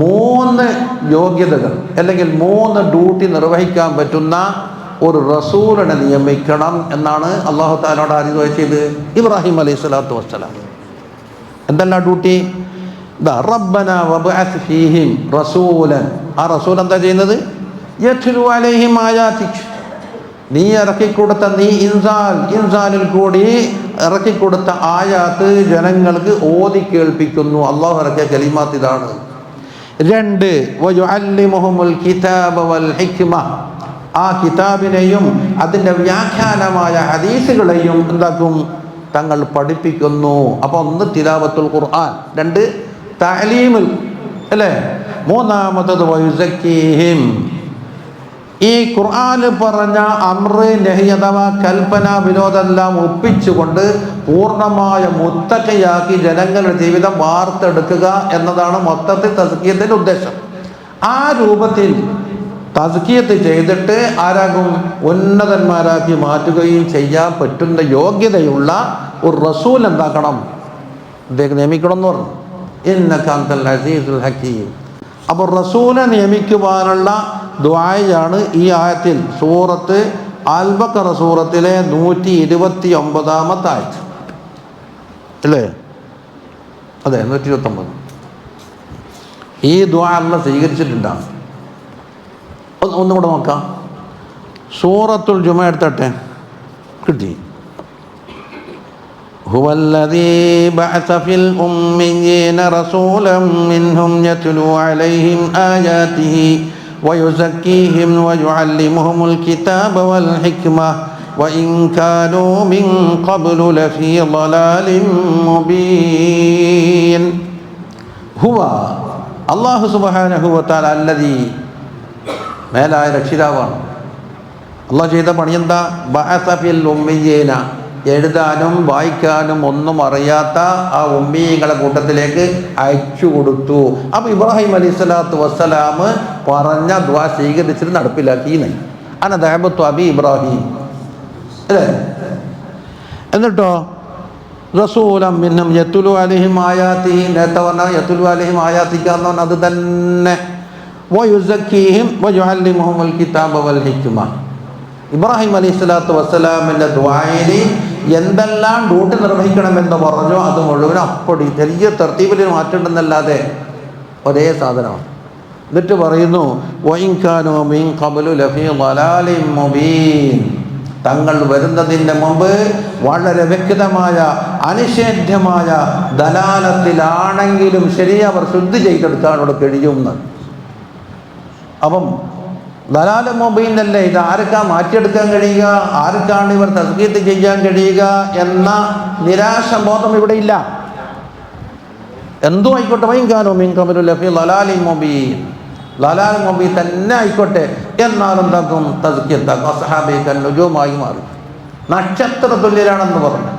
3 യോഗ്യതകൾ അല്ലെങ്കിൽ 3 ഡ്യൂട്ടി നിർവഹിക്കാൻ പറ്റുന്ന ഒരു റസൂലിനെ നിയമിക്കണം എന്നാണ് അല്ലാഹു തആലയോട് ആദ്യം ചെയ്ത് ഇബ്രാഹിം അലൈഹിസ്സലാത്തു വസ്സലാം. എന്തെല്ലാം ഡ്യൂട്ടി? റബ്ബനാ വബഅസ് ഫീഹിം റസൂലൻ. ആ റസൂൽ എന്താ ചെയ്യുന്നത്? യത്ലു അലൈഹിം ആയാതിക്, നീ ഇറക്കിക്കൊടുത്ത ഇൻസാനിൽ കൂടി ഇറക്കിക്കൊടുത്ത ആയാത്ത് ജനങ്ങൾക്ക് ഓതി കേൾപ്പിക്കുന്നു. അല്ലാഹു ഇറക്കിയ കലിമാത്ത് ഇതാണ്. 2 വയുഅല്ലിമുഹുൽ കിതാബ വൽ ഹിക്മ, ആ കിതാബിനെയും അതിൻ്റെ വ്യാഖ്യാനമായ ഹദീസുകളെയും എന്താക്കും? തങ്ങൾ പഠിപ്പിക്കുന്നു. അപ്പോൾ ഒന്ന് തിലാവത്തുൽ ഖുർആൻ, രണ്ട് തഅലീമുൽ, അല്ലേ? മൂന്നാമത്തത് വയുസക്കീഹിം. ഈ ഖുർആൻ പറഞ്ഞ അമ്ര് നഹി അഥവാ കൽപ്പന വിരോധമെല്ലാം ഒപ്പിച്ചുകൊണ്ട് പൂർണ്ണമായ മുത്തഖയാക്കി ജനങ്ങളുടെ ജീവിതം വാർത്തെടുക്കുക എന്നതാണ് മൊത്തത്തിൽ തസ്കിയത്തിൻ്റെ ഉദ്ദേശം. ആ രൂപത്തിൽ തസ്കിയത്ത് ചെയ്തിട്ട് ആരാകും? ഉന്നതന്മാരാക്കി മാറ്റുകയും ചെയ്യാൻ പറ്റുന്ന യോഗ്യതയുള്ള ഒരു റസൂൽ എന്താക്കണം? അദ്ദേഹം നിയമിക്കണം എന്ന് പറഞ്ഞു. ഇന്നക അൻതൽ അസീസുൽ ഹക്കീം. അപ്പോൾ റസൂലിനെ നിയമിക്കുവാനുള്ള ദുആയാണ് ഈ ആയത്തിൽ, സൂറത്ത് അൽ ബഖറ സൂറത്തിലെ 129 ആയത്ത്, അല്ലേ? അതെ, 129. ഈ ദുആ അല്ലാഹ് സ്വീകരിച്ചിട്ടുണ്ടാണ്. ഒന്നും കൂടെ നോക്കാം. സൂറത്തുൽ ജുമഅ എടുത്തട്ടെ, കിട്ടി. هو الذي بعث في الأميين رسولا منهم يتلو عليهم آياته ويزكيهم ويعلمهم الكتاب والحكمة وإن كانوا من قبل لفي ضلال مبين. هو الله سبحانه وتعالى الذي മേലായ രക്ഷിതാവാണ്. അള്ളാഹ് ചെയ്ത പണി എന്താ? ബഅസ ഫിൽ ഉമ്മീന, എഴുതാനും വായിക്കാനും ഒന്നും അറിയാത്ത ആ ഉമ്മീങ്ങളെ കൂട്ടത്തിലേക്ക് അയച്ചു കൊടുത്തു. അപ്പോൾ ഇബ്രാഹിം അലൈഹിസ്സലാത്തു വസ്സലാം പറഞ്ഞ ദുആ സ്വീകരിച്ചിട്ട് നടപ്പിലാക്കി. അന ദഅവതു അബി ഇബ്രാഹിം, അല്ലേ? എന്നിട്ടോ റസൂലൻ മിൻഹും യത്ലു അലൈഹിം ആയാതിഹി, നേരത്തെ പറഞ്ഞ യത്ലു അലൈഹിം ആയാതിക എന്ന് പറഞ്ഞാൽ അത് തന്നെ. വയുസക്കീഹിം വയുഅല്ലിമുഹുൽ കിതാബ വൽ ഹിക്മ. ഇബ്രാഹിം അലൈഹിസ്സലാത്തു വസ്സലാമിൻ്റെ ദുആയിൽ എന്തെല്ലാം ഡ്യൂട്ടി നിർവഹിക്കണമെന്ന് പറഞ്ഞോ അത് മുഴുവൻ അപ്പടി ചെറിയ തർത്തീബിൽ മാറ്റുണ്ടെന്നല്ലാതെ ഒരേ സാധനമാണ്. എന്നിട്ട് പറയുന്നു വഇൻ കാനൂ മിൻ ഖബ്ലു ലഫീ ളലാലിൻ മുബീൻ, തങ്ങൾ വരുന്നതിൻ്റെ മുമ്പ് വളരെ വ്യക്തമായ അനിഷേധ്യമായ ദലാലത്തിലാണെങ്കിലും ശരി അവർ ശുദ്ധി ചെയ്തെടുക്കാൻ അവിടെ കഴിയുമെന്ന്. അപ്പം ദലാല മൊബൈലല്ലേ ഇത്? ആർക്കാ മാറ്റിയെടുക്കാൻ കഴിയുക? ആർക്കാണ് ഇവർ തസ്കീത്ത് ചെയ്യാൻ കഴിയുക എന്ന നിരാശബോധം ഇവിടെ ഇല്ല. എന്തോ ആയിക്കോട്ടെ, വൈകാനോ മീൻ ഖബലു ലഫീ ളലാലിൻ മുബീൻ, ളലാൽ മുബീൻ തന്നെ ആയിക്കോട്ടെ, എന്നാലും എന്താക്കും? തസ്കിയത്താക്കും. അസ്ഹാബിക നുജൂമായി മാറി, നക്ഷത്ര തുല്യരാണെന്ന് പറഞ്ഞു.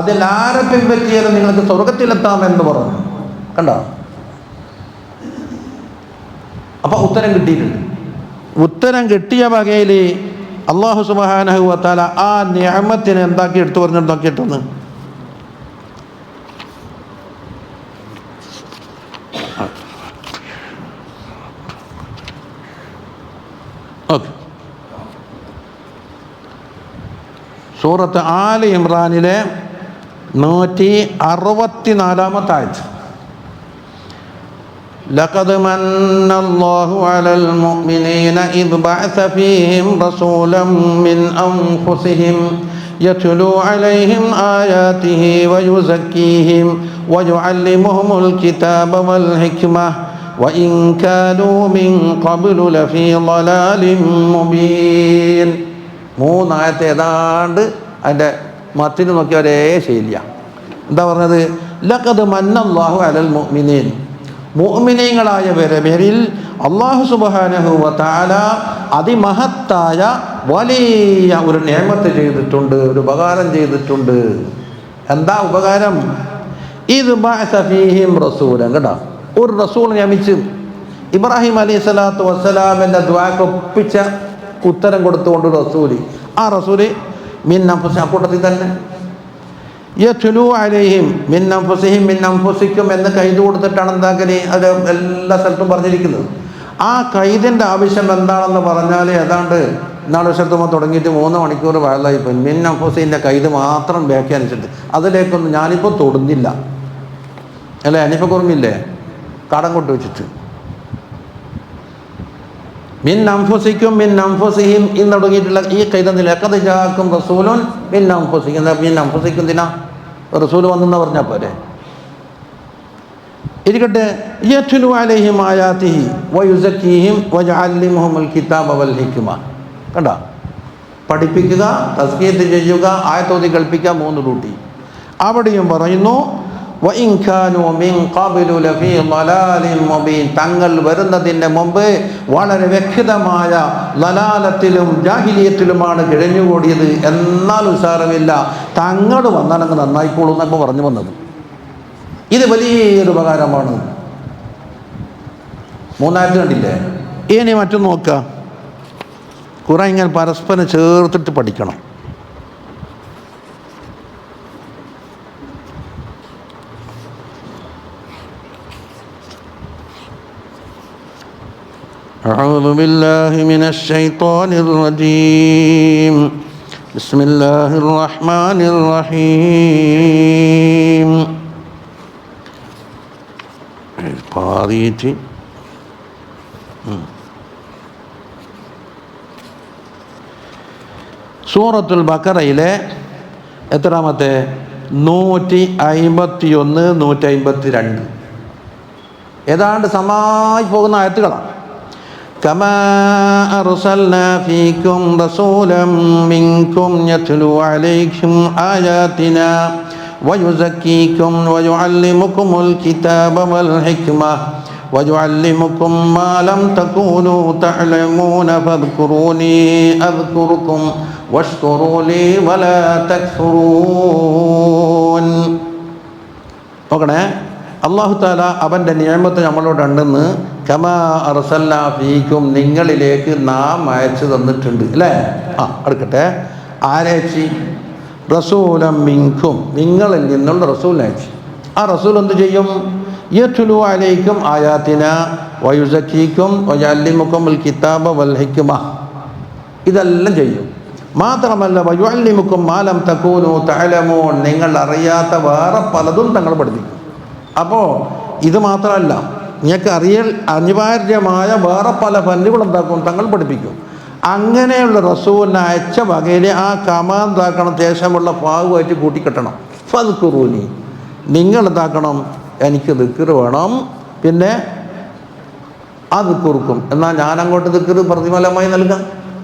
അതിൽ ആരെ പിൻപറ്റിയാലും നിങ്ങൾക്ക് സ്വർഗത്തിലെത്താമെന്ന് പറഞ്ഞു. കണ്ടോ? അപ്പോൾ ഉത്തരം കിട്ടിയിട്ടുണ്ട്. ഉത്തരം കിട്ടിയ വകയിൽ അല്ലാഹു സുബ്ഹാനഹു വ തആല ആ നിഅമത്തിനെ എന്താക്കി എടുത്തു പറഞ്ഞു നോക്കിയിട്ടൊന്ന്. ഓക്കെ, സൂറത്ത് ആൽ ഇമ്രാനിലെ 164 ആയത്ത്. لقد من الله على المؤمنين إذ بعث فيهم رسولا من أنفسهم يتلو عليهم آياته ويزكيهم ويعلمهم الكتاب والحكمة وإن كانوا من قبل لفي ضلال مبين. മൂന്നായത്തെ ഏതാണ്ട് അതിൻ്റെ മത്തിന് നോക്കിയ ഒരേ ശൈലിയാണ്. എന്താ പറഞ്ഞത്? ലഖദ് മന്നല്ലാഹു അലൽ മുഅ്മിനീൻ, മുഅ്മിനീങ്ങളായവരുടെ പേരിൽ അല്ലാഹു സുബ്ഹാനഹു വ തആല അതിമഹത്തായ വലിയ ഒരു നിഅമത്ത് ചെയ്തിട്ടുണ്ട്, ഒരു ഉപകാരം ചെയ്തിട്ടുണ്ട്. എന്താ ഉപകാരം? ഇത് ബഅസ ഫീഹിം റസൂലൻ, കേട്ടോ, ഒരു റസൂൽ നിയമിച്ചു. ഇബ്രാഹിം അലൈഹിസ്സലാത്തു വസ്സലാമിൻ്റെ ദുആക്ക് ഒപ്പിച്ച ഉത്തരം കൊടുത്തുകൊണ്ട് റസൂല്, ആ റസൂല് മിൻ അൻഫുസിഹിം, കൂട്ടത്തിൽ തന്നെ യത്ലു അലൈഹിം മിൻ അൻഫുസിഹിം മിൻ അൻഫുസിക്കും എന്ന് കൈത് കൊടുത്തിട്ടാണ് എന്താക്കല് അത് എല്ലാ സ്ഥലത്തും പറഞ്ഞിരിക്കുന്നത്. ആ കൈതിൻ്റെ ആവശ്യം എന്താണെന്ന് പറഞ്ഞാൽ ഏതാണ്ട് ഇന്നാൾ വർഷത്തുമ്പോൾ തുടങ്ങിയിട്ട് 3 മണിക്കൂർ വയലായിപ്പോയി. മിൻ അൻഫുസിൻ്റെ കൈത് മാത്രം വ്യാഖ്യാനിച്ചിട്ട് അതിലേക്കൊന്നും ഞാനിപ്പോൾ തൊടുന്നില്ല, അല്ലേ? അനിപ്പോൾ കുറഞ്ഞില്ലേ കടം കൊണ്ടു വെച്ചിട്ട് മിൻ അൻഫുസിക്കും മിൻ അൻഫുസിഹിം എന്ന് തുടങ്ങിയിട്ടുള്ള ഈ കൈതന്നിൽ ലഖദ് ജാഅക്കും റസൂലുൻ മിൻ അൻഫുസിക്കും. എന്താ മിൻ അൻഫുസിക്കും? എന്തിനാ റസൂൽ വന്നെന്ന് പറഞ്ഞാൽ പോരെ? ഇരിക്കട്ടെ. യത്ലു അലൈഹിം ആയാതിഹി വയുസക്കീഹിം വയഅല്ലിമുഹുൽ കിതാബ വൽ ഹിക്മ. കണ്ട, പഠിപ്പിക്കുക, തസ്കിയത്ത് ചെയ്യുക, ആയത്തോതി കൽപ്പിക്കുക, 3 ഡ്യൂട്ടി. അവിടെയും പറയുന്നു തങ്ങൾ വരുന്നതിന് മുമ്പ് വളരെ വ്യക്തമായ ലലാലത്തിലും ജാഹിലിയത്തിലുമാണ് കിഴഞ്ഞുകൂടിയത്. എന്നാൽ ഉസാരമില്ല, തങ്ങൾ വന്നാലങ്ങ് നന്നായിക്കോളൂ എന്നൊക്കെ പറഞ്ഞു വന്നത്. ഇത് വലിയൊരു ഉപകാരമാണ്. 3 കണ്ടില്ലേ? ഇനി മറ്റും നോക്കുക. കുറെ ഇങ്ങനെ പരസ്പരം ചേർത്തിട്ട് പഠിക്കണം. أعوذ بالله من الشيطان الرجيم. بسم الله الرحمن الرحيم. പാറിയിട്ട് സൂറത്തുൽ ബഖറയിലെ എത്രാമത്തെ 151, 152 ഏതാണ്ട് സമായി പോകുന്ന ആയത്തുകളാണ്. كما أرسلنا فيكم رسولا منكم يتلو عليكم آياتنا ويزكيكم ويعلمكم الكتاب والحكمة ويعلمكم ما لم تكونوا تعلمون فاذكروني أذكركم واشكروا لي ولا تكفرون. നോക്കണേ, അല്ലാഹു തആല അവൻ്റെ നിഅമത്ത് നമ്മളോടുണ്ടെന്ന് കമാ അർസൽനാ ഫീക്കും നിങ്ങളിലേക്ക് നാം അയച്ചു തന്നിട്ടുണ്ട് അല്ലേ? അടുക്കട്ടെ, ആരയച്ചി? റസൂലം മിൻകും നിങ്ങളിൽ നിന്നുള്ള റസൂൽ അയച്ചു. ആ റസൂൽ എന്ത് ചെയ്യും? യത്ലു അലൈക്കും ആയാത്തിന വയുസക്കീക്കും വയുഅല്ലിമുക്കുമുൽ കിതാബ വൽ ഹിക്മ ഇതെല്ലാം ചെയ്യും. മാത്രമല്ല വയുഅല്ലിമുക്കും മാ ലം തകൂനു തഅലമൂൻ നിങ്ങൾ അറിയാത്ത വേറെ പലതും തങ്ങൾ പഠിപ്പിക്കും. അപ്പോൾ ഇത് മാത്രമല്ല, നിങ്ങൾക്ക് അറിയൽ അനിവാര്യമായ വേറെ പല ഫന്നുകളും എന്താക്കും തങ്ങൾ പഠിപ്പിക്കും. അങ്ങനെയുള്ള റസൂലിനെ അയച്ച വകയിൽ ആ കമാന്താക്കണം, ശേഷമുള്ള ഭാഗമായിട്ട് കൂട്ടിക്കെട്ടണം. ഫദ്കുറൂനി നിങ്ങൾ എന്താക്കണം? എനിക്ക് ദിക്ർ വേണം, പിന്നെ അത് കുറുക്കും. എന്നാൽ ഞാനങ്ങോട്ട് ദിക്ർ പ്രതിഫലമായി നൽകാം.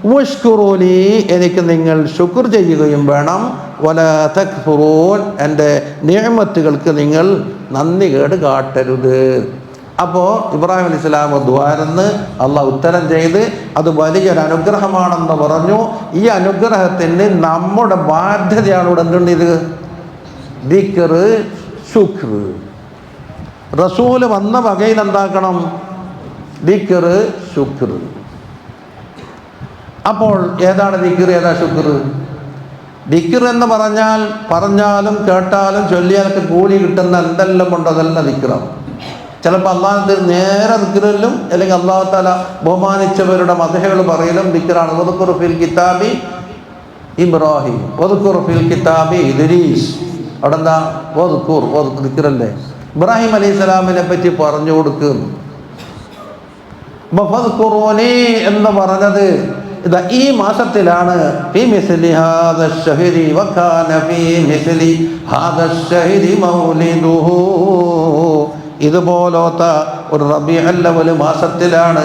വഷ്കുറൂനി എനിക്ക് നിങ്ങൾ ശുക്ർ ചെയ്യുകയും വേണം. വലാ തക്ഫുറൂൻ എൻ്റെ നിഅമത്തുകൾക്ക് നിങ്ങൾ നന്ദി കേട് കാട്ടരുത്. അപ്പോൾ ഇബ്രാഹിം അലൈഹിസ്സലാം ദ്വാരന്ന് അള്ളാഹ് ഉത്തരം ചെയ്ത് അത് വലിയൊരു അനുഗ്രഹമാണെന്ന് പറഞ്ഞു. ഈ അനുഗ്രഹത്തിന് നമ്മുടെ ബാധ്യതയാണ് ഇവിടെ എന്തുണ്ട്? ഇത് ദിക്ർ, ശുക്ർ. റസൂല് വന്ന വകയിൽ എന്താക്കണം? ദിക്ർ, ശുക്ർ. അപ്പോൾ ഏതാണ് ദിക്ർ, ഏതാ ശുക്ർ? ദിക്ർ എന്ന് പറഞ്ഞാലും കേട്ടാലും ചൊല്ലിയാലൊക്കെ കൂലി കിട്ടുന്ന എന്തെല്ലാം ഉണ്ടോ അതെല്ലാം ദിക്റാണ്. ചിലപ്പോൾ അള്ളാഹ് നേരെ ദിക്റിലും അല്ലെങ്കിൽ അള്ളാഹു തആല ബഹുമാനിച്ചവരുടെ മദ്ഹുകൾ പറയലും ദിക്റാണ്. വദ്കുർ ഫിൽ കിതാബി ഇബ്രാഹിം, വദ്കുർ ഫിൽ കിതാബി ഇദ്രീസ്. അവിടെ എന്താ? വദ്കുർ ദിക്റല്ലേ? ഇബ്രാഹിം അലൈഹിസ്സലാമിനെ പറ്റി പറഞ്ഞു കൊടുക്കും. ഫദ്കുറൂനി എന്ന് പറഞ്ഞത് ഇതാ ഈ മാസത്തിലാണ്. ഫീ മിസ്ലി ഹാദാ ശഹരി വകാന ഫീ മിസ്ലി ഹാദാ ശഹരി മൗലിദുഹു ഇതുപോലത്തെ ഒരു റബീഉൽ അവ്വൽ മാസത്തിലാണ്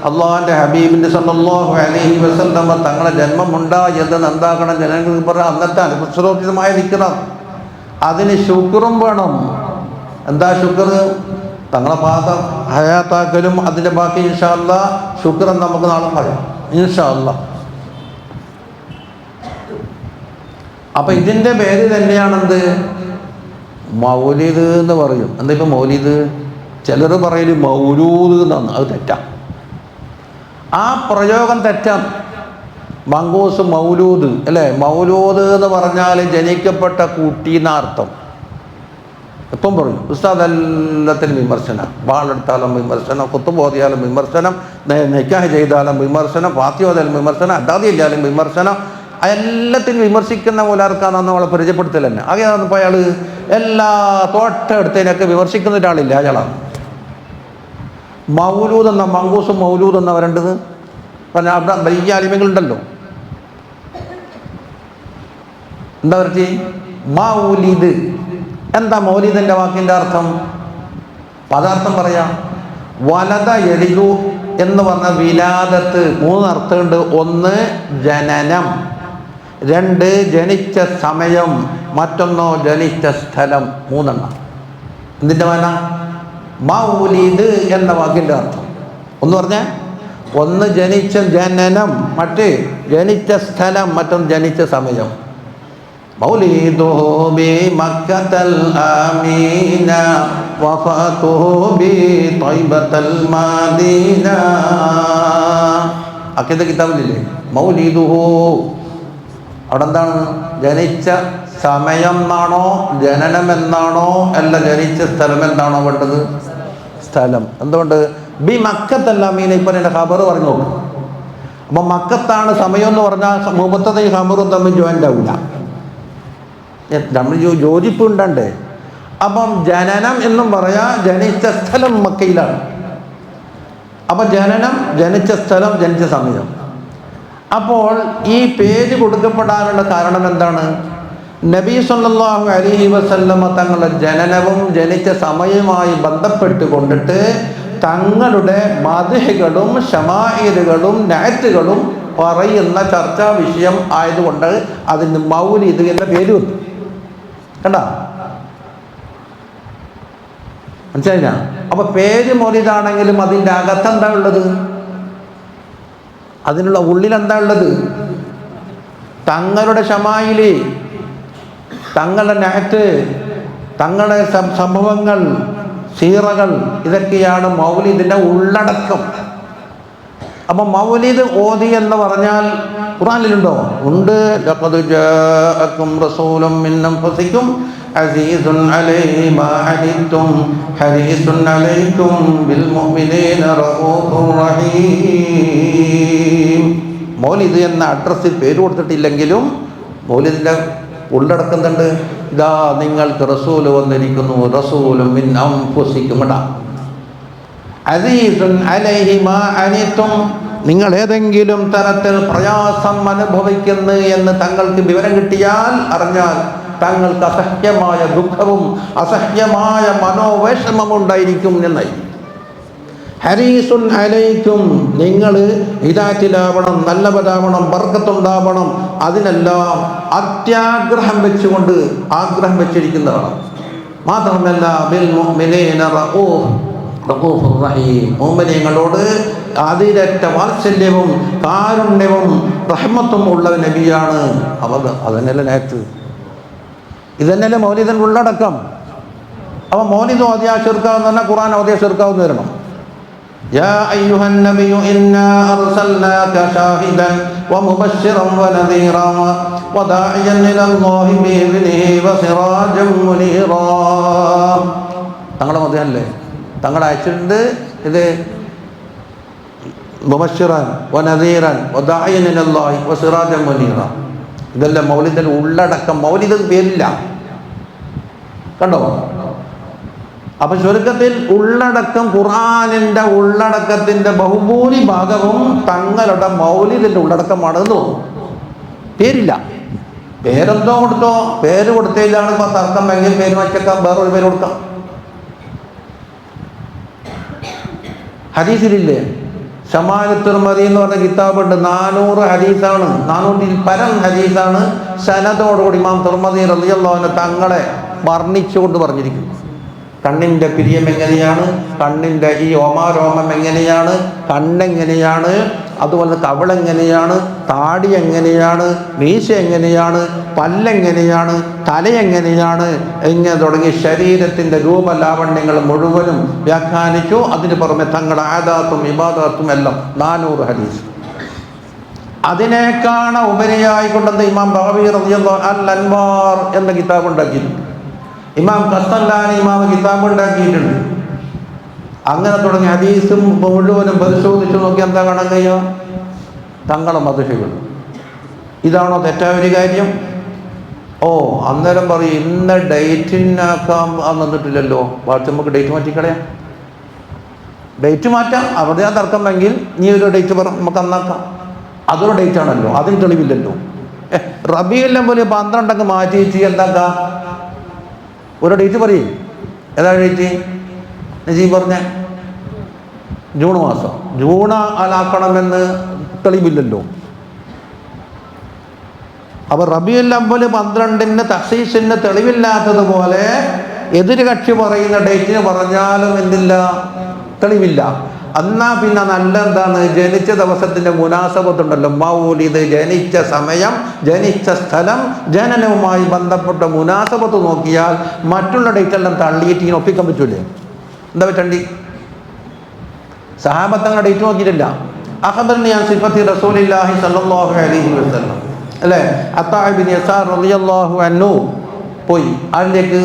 അള്ളാഹുവിൻ്റെ ഹബീബിൻ്റെ സല്ലല്ലാഹു അലൈഹി വസല്ലം തങ്ങളുടെ ജന്മമുണ്ടായതെന്ന് എന്താക്കണം ജനങ്ങൾക്ക് പറയാം. അന്നത്തെ അനുസൃതമായ ദിക്റാണ്. അതിന് ശുക്റും വേണം. എന്താ ശുക്ർ? തങ്ങളെ പാദം ഹയാത്താക്കലും അതിൻ്റെ ബാക്കി ഇൻഷാ അല്ലാഹ് ശുക്ർ നമുക്ക് നാളെ പറയാം ഇൻഷാ അല്ലാഹ്. അപ്പം ഇതിൻ്റെ പേര് തന്നെയാണെന്ത്? മൗലിദ് എന്ന് പറയും. എന്താ ഇപ്പം മൗലിദ്? ചിലർ പറയല് മൗലൂദ് എന്നാണ്. അത് തെറ്റാണ്. ആ പ്രയോഗം തെറ്റാണ്. മങ്കൂസ് മൗലൂദ് അല്ലേ? മൗലൂദ് എന്ന് പറഞ്ഞാൽ ജനിക്കപ്പെട്ട കുട്ടി എന്നർത്ഥം. എപ്പം പറയും ഉസ്താദ് എല്ലാത്തിനും വിമർശനം. വാളെടുത്താലും വിമർശനം, കുത്തുബോധിയാലും വിമർശനം, നിക്കാഹ് ചെയ്താലും വിമർശനം, ഫാത്തിഹോദാലും വിമർശനം, അഡാദിയില്ലാലും വിമർശനം. എല്ലാത്തിനും വിമർശിക്കുന്ന പോലാർക്കാന്ന് നമ്മളെ പരിചയപ്പെടുത്തൽ തന്നെ. അങ്ങനെയാണിപ്പോൾ അയാൾ എല്ലാ തോട്ടെടുത്തതിനൊക്കെ വിമർശിക്കുന്ന ഒരാളില്ല, അയാളാണ്. മൗലൂദ് എന്ന മങ്കൂസും മൗലൂദ് എന്നാ വരേണ്ടത്. പറഞ്ഞാൽ അവിടെ വലിയ അലിമകളുണ്ടല്ലോ. എന്താ പറ്റി? മൗലിദ്. എന്താ മൗലിദിൻ്റെ വാക്കിൻ്റെ അർത്ഥം? പദാർത്ഥം പറയാം. വലത എലിതു എന്ന് പറഞ്ഞ വിലാദത്ത് 3 അർത്ഥമുണ്ട്. 1 ജനനം, 2 ജനിച്ച സമയം, മറ്റൊന്നോ ജനിച്ച സ്ഥലം. 3 എണ്ണം. എന്തിൻ്റെ വേന? മൗലിദ് എന്ന വാക്കിൻ്റെ അർത്ഥം. ഒന്ന് പറഞ്ഞാൽ 1 ജനിച്ച ജനനം, മറ്റ് ജനിച്ച സ്ഥലം, മറ്റൊന്ന് ജനിച്ച സമയം. മൗലിദുഹു ബി മക്കത്തൽ ആമീന വഫാതുഹു ബി ത്വയ്ബത്തൽ മദീന. അക്കീദ കിതാബിലില്ലേ മൗലിദുഹു? അവിടെ എന്താണ്? ജനിച്ച സമയം എന്നാണോ ജനനം എന്നാണോ അല്ല ജനിച്ച സ്ഥലം എന്താണോ വേണ്ടത്? സ്ഥലം. എന്തുകൊണ്ട്? ബി മക്കത്തൽ ആമീന. ഇപ്പം എൻ്റെ ഖബർ പറഞ്ഞു നോക്കും. അപ്പം മക്കത്താണ് സമയം എന്ന് പറഞ്ഞാൽ മുമ്പത്തെ ഈ ഖബറും തമ്മിൽ ജോയിൻ്റ് ആവില്ല, നമ്മൾ യോജിപ്പ് ഉണ്ടേ. അപ്പം ജനനം എന്നും പറയാ, ജനിച്ച സ്ഥലം മക്കയിലാണ്. അപ്പം ജനനം, ജനിച്ച സ്ഥലം, ജനിച്ച സമയം. അപ്പോൾ ഈ പേര് കൊടുക്കപ്പെടാനുള്ള കാരണം എന്താണ്? നബി സല്ലല്ലാഹു അലൈഹി വസല്ലമ തങ്ങളുടെ ജനനവും ജനിച്ച സമയവുമായി ബന്ധപ്പെട്ട് കൊണ്ടിട്ട് തങ്ങളുടെ മദ്ഹുകളും ശമാഇലുകളും നഅത്തുകളും പറയുന്ന ചർച്ചാ വിഷയം ആയതുകൊണ്ട് അതിന് മൗലിദ് എന്ന പേര് വന്നു. കണ്ട, മനസ്സിലായില്ല? അപ്പൊ പേര് മൗലിദാണെങ്കിലും അതിൻ്റെ അകത്തെന്താ ഉള്ളത്? അതിനുള്ള ഉള്ളിൽ എന്താ ഉള്ളത്? തങ്ങളുടെ ശമായില്, തങ്ങളുടെ നഅത്ത്, തങ്ങളുടെ സംഭവങ്ങൾ, സീറകൾ, ഇതൊക്കെയാണ് മൗലിദിന്റെ ഉള്ളടക്കം. അപ്പൊ മൗലിദ് ഓതി എന്ന് പറഞ്ഞാൽ ഖുർആനിലുണ്ടോ? ഉണ്ട്. ലഖദ് ജാഅക്കും റസൂലും മിൻ അൻഫുസിക്കും അസീസുൻ അലൈഹി മാ അനിത്തും ഹരീസുൻ അലൈക്കും ബിൽ മുഅ്മിനീന റഊഫുർ റഹീം. മൗലിദ് എന്ന അഡ്രസ്സിൽ പേര് കൊടുത്തിട്ടില്ലെങ്കിലും മൗലിദിന്റെ ഉള്ളടക്കുന്നുണ്ട്. ഇതാ നിങ്ങൾക്ക് റസൂല് വന്നിരിക്കുന്നു, റസൂലും മിൻ അൻഫുസിക്കും. അസീസുൻ അലൈഹി മാ അനിത്തും, നിങ്ങൾ ഏതെങ്കിലും തരത്തിൽ പ്രയാസം അനുഭവിക്കുന്നു എന്ന് തങ്ങൾക്ക് വിവരം കിട്ടിയാൽ, അറിഞ്ഞാൽ തങ്ങൾക്ക് അസഹ്യമായ ദുഃഖവും അസഹ്യമായ മനോവിഷമവും ഉണ്ടായിരിക്കും എന്നായി. ഹരീസുൻ അലൈക്കും, നിങ്ങൾ ഹിദായത്തിലാവണം, നല്ലവരാവണം, ബർക്കത്തുണ്ടാവണം, അതിനെല്ലാം അത്യാഗ്രഹം വെച്ചുകൊണ്ട് ആഗ്രഹം വെച്ചിരിക്കുന്നതാണ്. മാത്രമല്ല ബിൽ മുഅ്മിനീന റഊഫുർ റഹീം, മുഅ്മിനീങ്ങളോട് അതിരറ്റ വാത്സല്യവും കാരുണ്യവും റഹ്മത്തും ഉള്ള നബിയാണ്. അതന്നെയല്ലേ നേരത്ത്, ഇതന്നെയല്ലേ മൗലിദിന്റെ ഉള്ളടക്കം. അപ്പോൾ മൗലിദ് ഓതിയാ ശിർക്കാവെന്ന് പറഞ്ഞാൽ ഖുർആൻ ഓതിയാ ശിർക്കാവെന്ന് വരണം. യാ അയ്യുഹൻ നബിയ്യു ഇന്നാ അർസൽനാക ഷാഹിദൻ വമുബശ്ശിറൻ വനദീറാ വദാഇയൻ ഇലല്ലാഹി ബിഇذനിഹി വസിറാജൻ മുനീറാ. തങ്ങളുടെ മതമല്ലേ, തങ്ങളെ അയച്ചിട്ടുണ്ട്. ഇത് മുബശ്ശിറൻ വനദീറൻ വദാഇയൻ ഇലല്ലാഹി വസിറാജൻ മുനീറാ. ഇതെല്ലാം മൗലിദിന്റെ ഉള്ളടക്കം. മൗലിദ് പേരില്ല, കണ്ടോ? അപ്പൊ ചുരുക്കത്തിൽ ഉള്ളടക്കം, ഖുർആനിന്റെ ഉള്ളടക്കത്തിന്റെ ബഹുഭൂരിഭാഗവും തങ്ങളുടെ മൗലിദിന്റെ ഉള്ളടക്കമാണെന്ന് തോന്നുന്നു. പേരില്ല. പേരെന്തോ കൊടുത്തോ, പേര് കൊടുത്തതിലാണ് ഇപ്പൊ തർക്കം. എങ്കിൽ പേര് വച്ചേക്കാം, വേറൊരു പേര് കൊടുക്കാം. ഹദീസിലില്ലേ ശമാഅ് തിർമിദി എന്ന് പറഞ്ഞ കിതാബുണ്ട്. 400 ഹദീസാണ്, 400-ൽ പരം ഹദീസാണ്. സനദോടുകൂടി ഇമാം തിർമിദി റളിയല്ലാഹു അൻഹു തങ്ങളെ വർണ്ണിച്ചുകൊണ്ട് പറഞ്ഞിരിക്കുന്നു. കണ്ണിൻ്റെ പിരിയം എങ്ങനെയാണ്, കണ്ണിൻ്റെ ഈ ഓമാരോമം എങ്ങനെയാണ്, കണ്ണെങ്ങനെയാണ്, അതുപോലെ കവിളെങ്ങനെയാണ്, താടി എങ്ങനെയാണ്, മീശ എങ്ങനെയാണ്, പല്ലെങ്ങനെയാണ്, തലയെങ്ങനെയാണ്, ഇങ്ങനെ തുടങ്ങി ശരീരത്തിൻ്റെ രൂപലാവണ്യങ്ങൾ മുഴുവനും വ്യാഖ്യാനിച്ചു. അതിന് പുറമെ തങ്ങളുടെ ആദാത്തും ഇബാദത്തും എല്ലാം 400 ഹദീസ്. അതിനേക്കാണ് ഉപരിയായിക്കൊണ്ടെന്ന് ഇമാം ബഗവി റളിയല്ലാഹു അൽ അൻവാർ എന്ന കിതാബ് ഉണ്ടാക്കിയിട്ടുണ്ട്. ഇമാം ഖസ്തലാനി ഇമാം കിതാബ് ഉണ്ടാക്കിയിട്ടുണ്ട്. അങ്ങനെ തുടങ്ങി ഹദീസും മുഴുവനും പരിശോധിച്ച് നോക്കി എന്താ കാണാൻ കഴിയുക? തങ്ങളെ മദ്ഹുകൾ. ഇതാണോ തെറ്റായ ഒരു കാര്യം? ഓ, അന്നേരം പറയും ഇന്ന ഡേറ്റിനാക്കാം വന്നിട്ടില്ലല്ലോ, നമുക്ക് ഡേറ്റ് മാറ്റിക്കളയാം. ഡേറ്റ് മാറ്റാം, അവിടെ ആ തർക്കമെങ്കിൽ നീ ഒരു ഡേറ്റ് പറ, നമുക്ക് അന്നാക്കാം. അതൊരു ഡേറ്റ് ആണല്ലോ, അതിന് തെളിവില്ലല്ലോ. റബീഉൽ അവ്വൽ 12 മാറ്റി എന്താക്കാം? ഒരു ഡേറ്റ് പറയും. ഏതാ ഡേറ്റ്? നജീബ് പറഞ്ഞ ജൂൺ മാസം. ജൂൺ ആലാക്കണമെന്ന് തെളിവില്ലല്ലോ. അപ്പോൾ റബീഉൽ അവ്വൽ 12-ന് തഖ്സീസിന് തെളിവില്ലാത്തതുപോലെ എതിര് കക്ഷി പറയുന്ന ഡേറ്റിന് പറഞ്ഞാലും എന്തില്ല, തെളിവില്ല. എന്നാ പിന്നെ നല്ല എന്താണ്, ജനിച്ച ദിവസത്തിൻ്റെ മുനാസബത്തുണ്ടല്ലോ. മൗലിദ്, ജനിച്ച സമയം, ജനിച്ച സ്ഥലം, ജനനവുമായി ബന്ധപ്പെട്ട മുനാസബത്ത് നോക്കിയാൽ മറ്റുള്ള ഡേറ്റെല്ലാം തള്ളിയിട്ട് ഇങ്ങനെ ഒപ്പിക്കാൻ പറ്റൂലേ? എന്താ പറ്റണ്ടി? സഹാബത്തങ്ങളുടെ ഡേറ്റ് നോക്കിയിട്ടില്ല. അഖബർനി അൻ സിഫത്തി റസൂലില്ലാഹി സ്വല്ലല്ലാഹു അലൈഹി വസല്ലം അല്ലേ? അത്താ ഇബ്നു യസാർ റളിയല്ലാഹു അൻഹു പോയി. അതിലേക്ക്